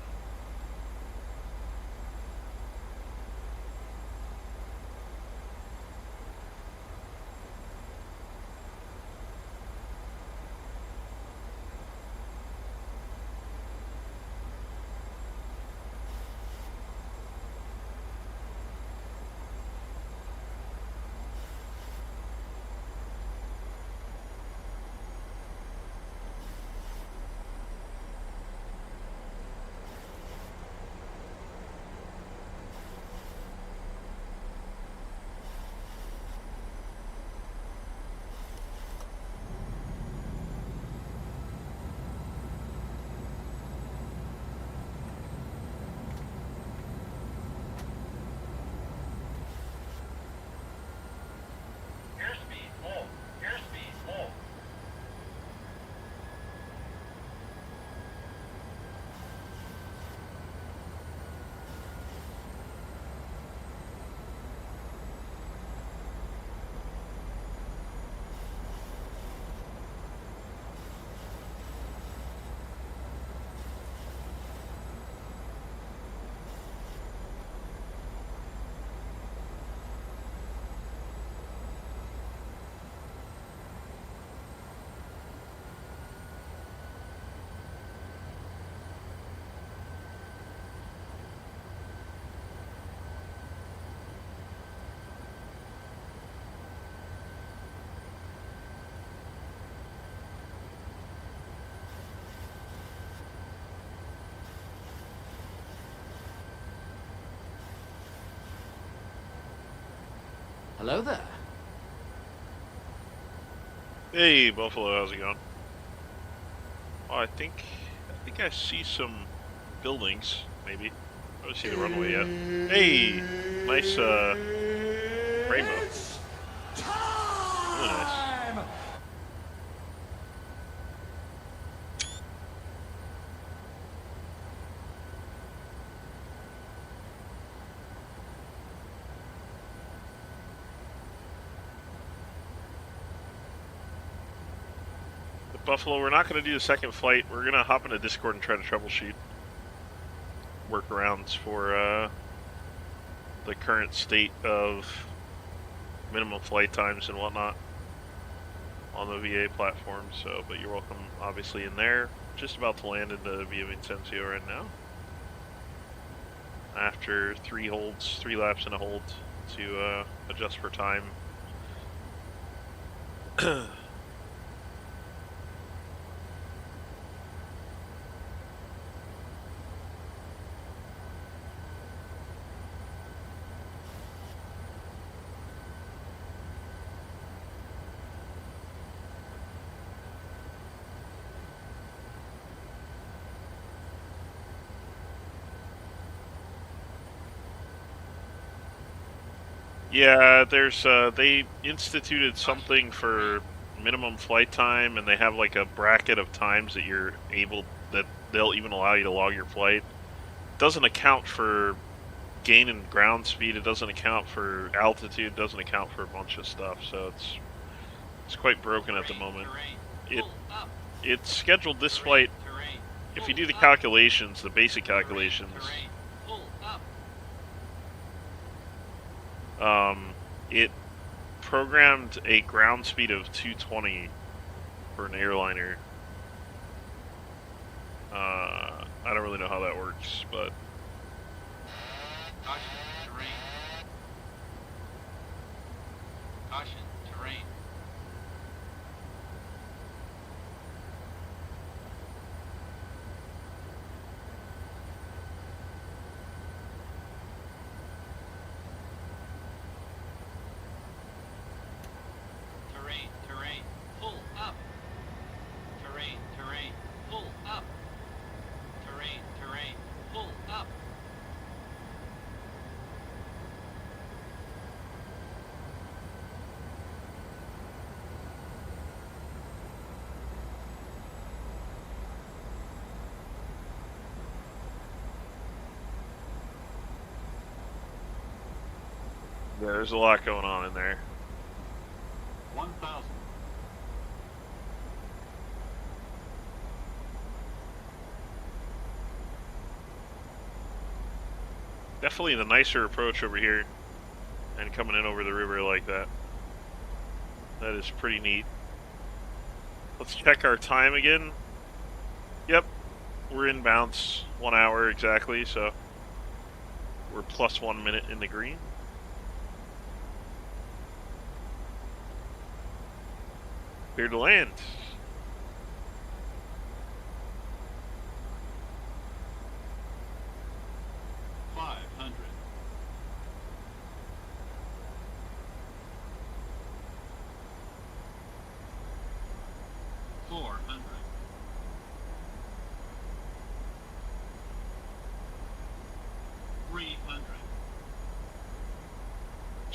Hello there. Hey, Buffalo, how's it going? Oh, I think I see some buildings, maybe. I don't see the runway yet. Hey, nice rainbow. Really nice. Buffalo, we're not going to do the second flight. We're going to hop into Discord and try to troubleshoot workarounds for the current state of minimum flight times and whatnot on the VA platform. So, but you're welcome, obviously, in there. Just about to land into Villavicencio right now. After 3 laps and a hold to adjust for time. Yeah, there's they instituted something for minimum flight time, and they have like a bracket of times that they'll even allow you to log your flight. It doesn't account for gain in ground speed. It doesn't account for altitude. It doesn't account for a bunch of stuff. So it's quite broken at the moment. It's scheduled this flight. If you do the calculations, the basic calculations. It programmed a ground speed of 220 for an airliner. I don't really know how that works, but Caution, terrain. Caution, terrain. Terrain, pull up. Terrain, pull up. Terrain, pull up. yeah, there's a lot going on in there. 1,000. Definitely the nicer approach over here, and coming in over the river like that. That is pretty neat. Let's check our time again. Yep, we're in bounce 1 hour exactly, so we're plus 1 minute in the green. Clear to land.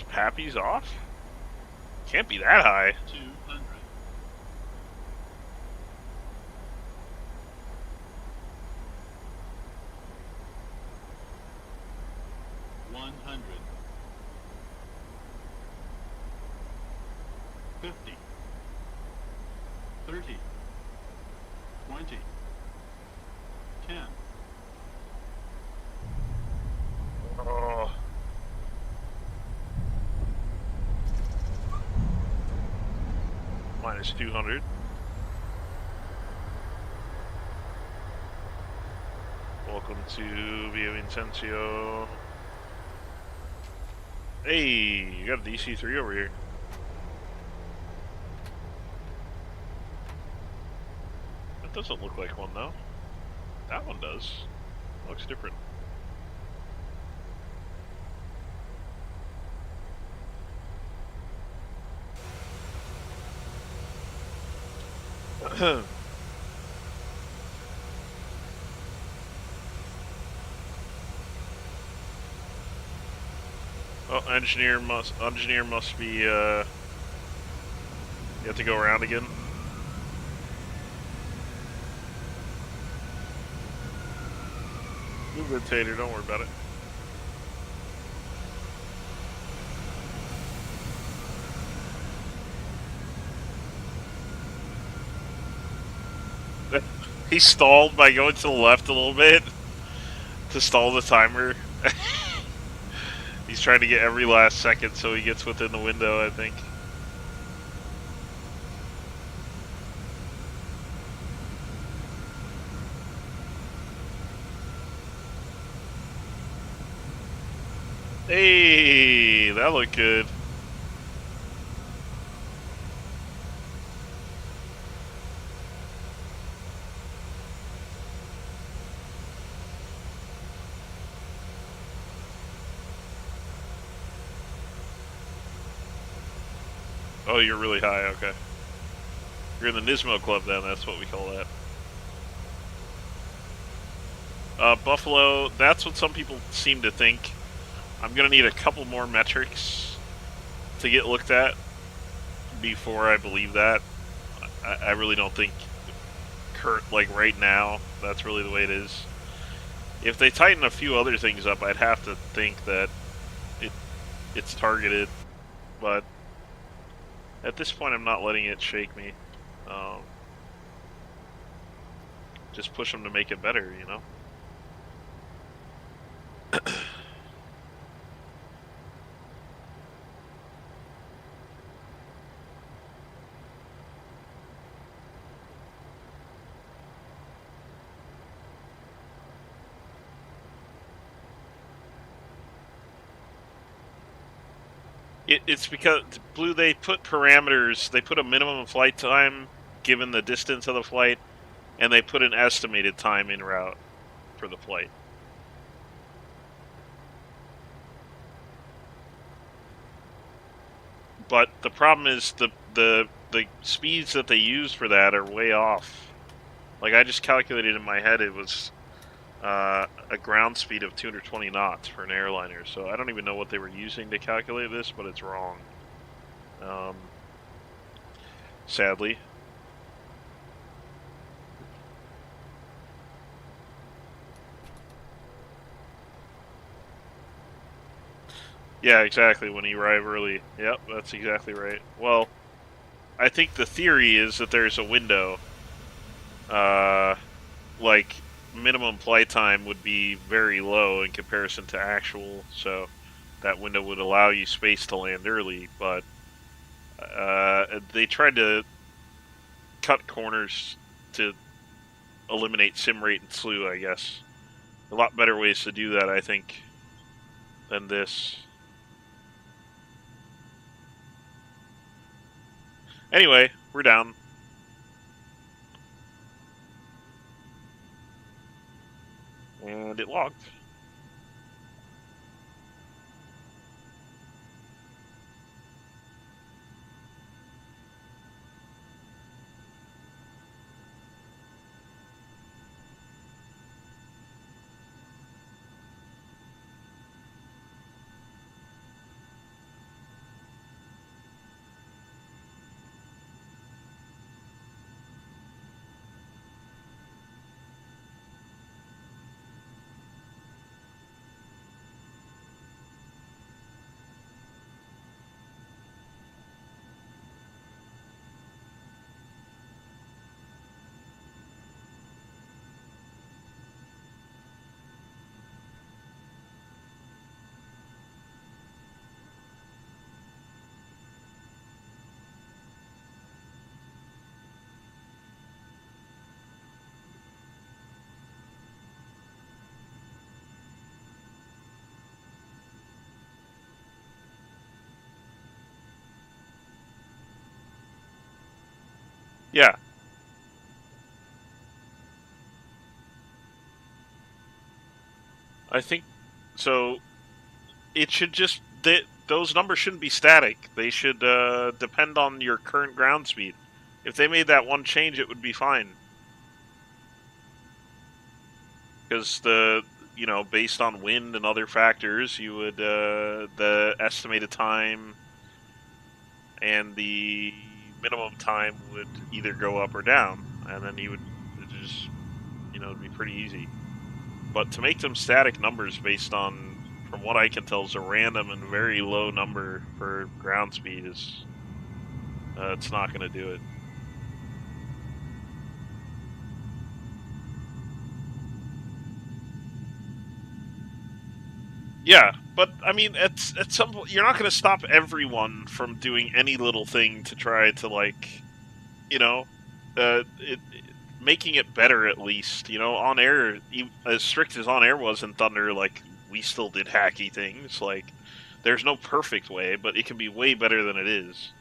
Pappy's off? Can't be that high. 200. 100. 50. 30. 20. 10. Oh. Minus 200. Welcome to Villavicencio. Hey, you got a DC-3 over here. That doesn't look like one though. That one does. Looks different. Oh, engineer must be, you have to go around again? You're good, Tater, don't worry about it. He stalled by going to the left a little bit to stall the timer. He's trying to get every last second so he gets within the window, I think. Hey, that looked good. Oh, you're really high, okay. You're in the Nismo Club then, that's what we call that. Buffalo, that's what some people seem to think. I'm gonna need a couple more metrics to get looked at before I believe that. I really don't think, like right now, that's really the way it is. If they tighten a few other things up, I'd have to think that it's targeted, but at this point, I'm not letting it shake me. Just push them to make it better, you know? It's because Blue, they put parameters, they put a minimum flight time given the distance of the flight, and they put an estimated time en route for the flight. But the problem is the speeds that they use for that are way off. Like, I just calculated in my head it was a ground speed of 220 knots for an airliner, so I don't even know what they were using to calculate this, but it's wrong. Sadly. Yeah, exactly, when you arrive early. Yep, that's exactly right. Well, I think the theory is that there's a window. Like, minimum flight time would be very low in comparison to actual, so that window would allow you space to land early, but they tried to cut corners to eliminate sim rate and slew, I guess. A lot better ways to do that, I think, than this. Anyway, we're down. And it logged. Yeah. I think so. It should just those numbers shouldn't be static. They should depend on your current ground speed. If they made that one change, it would be fine. Because based on wind and other factors, you would the estimated time and the minimum time would either go up or down, and then you would just it'd be pretty easy. But to make them static numbers based on, from what I can tell, is a random and very low number for ground speed is it's not going to do it. Yeah, but I mean, at some point, you're not going to stop everyone from doing any little thing to try to making it better at least. On air, as strict as on air was in Thunder, we still did hacky things. There's no perfect way, but it can be way better than it is.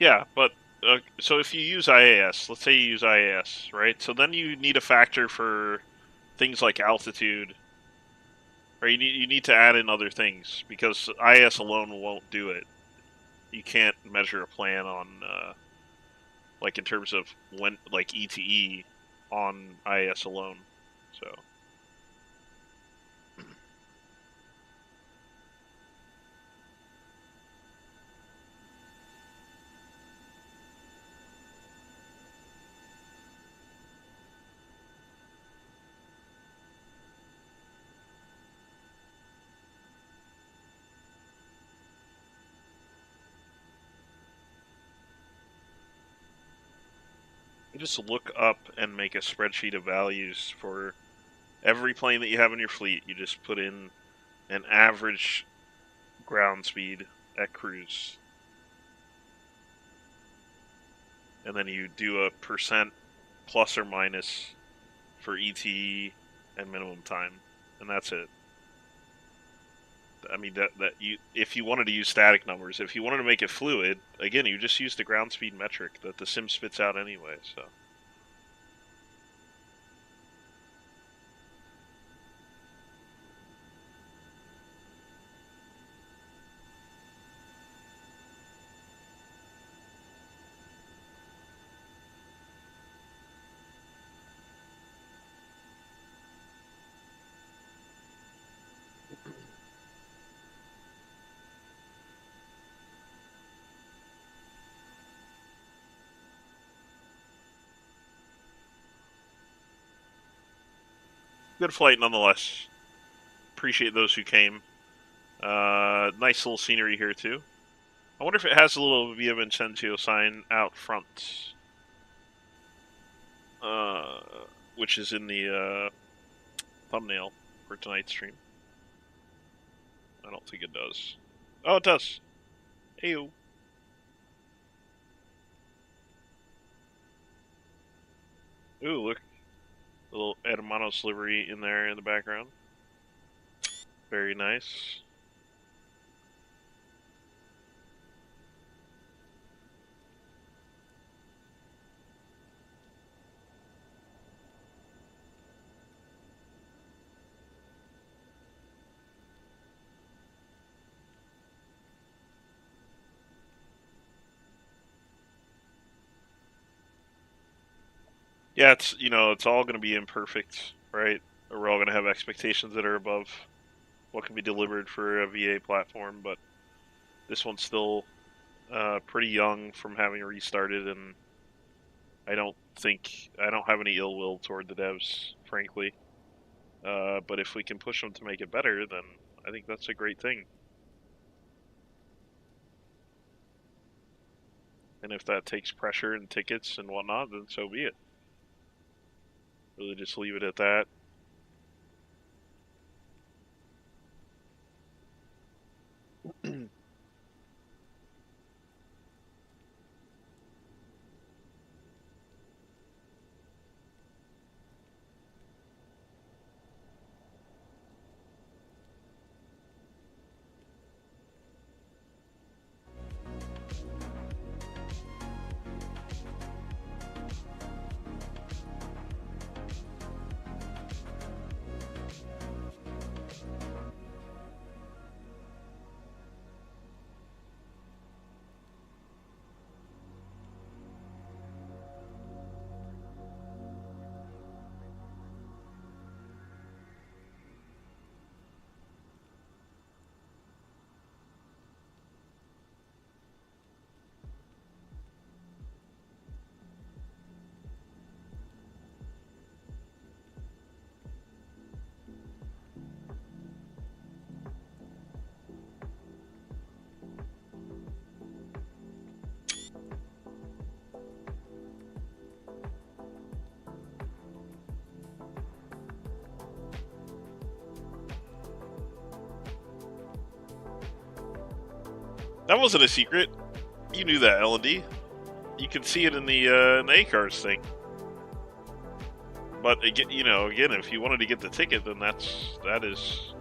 Yeah, but so if you use IAS, let's say you use IAS, right? So then you need a factor for things like altitude, or you need to add in other things because IAS alone won't do it. You can't measure a plan on in terms of when ETE on IAS alone. So. You just look up and make a spreadsheet of values for every plane that you have in your fleet. You just put in an average ground speed at cruise. And then you do a percent plus or minus for ETE and minimum time. And that's it. I mean, if you wanted to use static numbers, if you wanted to make it fluid, again, you just use the ground speed metric that the sim spits out anyway, so. Good flight nonetheless. Appreciate those who came. Nice little scenery here too. I wonder if it has a little Villavicencio sign out front. Which is in the thumbnail for tonight's stream. I don't think it does. Oh, it does. Heyo. Ooh, look. A little Hermanos livery in there in the background. Very nice. Yeah, it's all going to be imperfect, right? Or we're all going to have expectations that are above what can be delivered for a VA platform, but this one's still pretty young from having restarted, and I don't have any ill will toward the devs, frankly. But if we can push them to make it better, then I think that's a great thing. And if that takes pressure and tickets and whatnot, then so be it. Really just leave it at that. That wasn't a secret. You knew that, L&D. You can see it in the ACARS thing. But again, if you wanted to get the ticket, then that is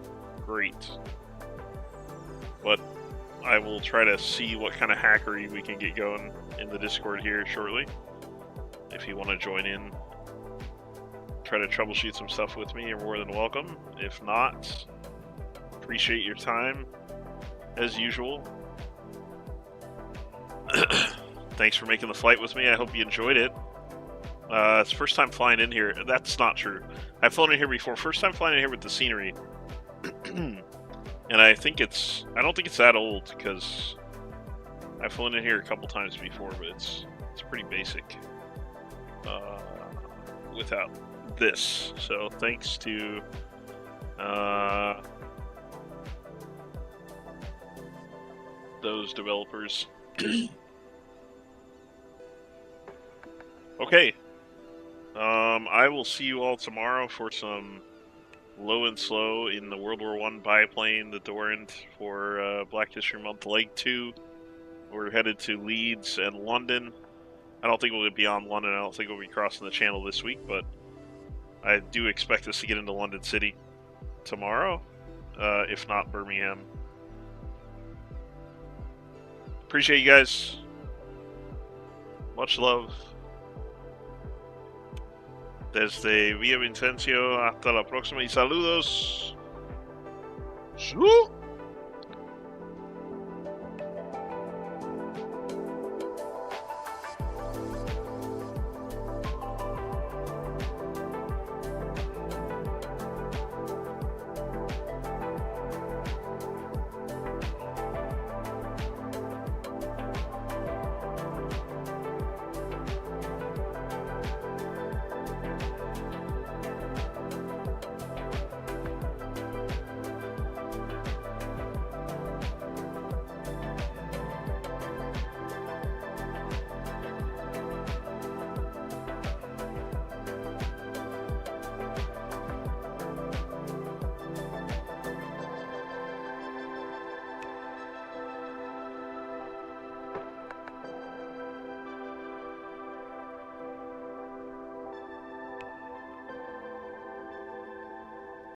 great. But I will try to see what kind of hackery we can get going in the Discord here shortly. If you want to join in, try to troubleshoot some stuff with me, you're more than welcome. If not, appreciate your time as usual. Thanks for making the flight with me. I hope you enjoyed it. It's the first time flying in here. That's not true. I've flown in here before. First time flying in here with the scenery. And I don't think it's that old, because I've flown in here a couple times before, but it's pretty basic without this. So thanks to those developers. Okay. I will see you all tomorrow for some low and slow in the World War I biplane, the Dorrand, for Black History Month Leg 2. We're headed to Leeds and London. I don't think we'll be on London. I don't think we'll be crossing the channel this week, but I do expect us to get into London City tomorrow, if not Birmingham. Appreciate you guys. Much love. Desde Villavicencio, hasta la próxima y saludos. ¡Salud!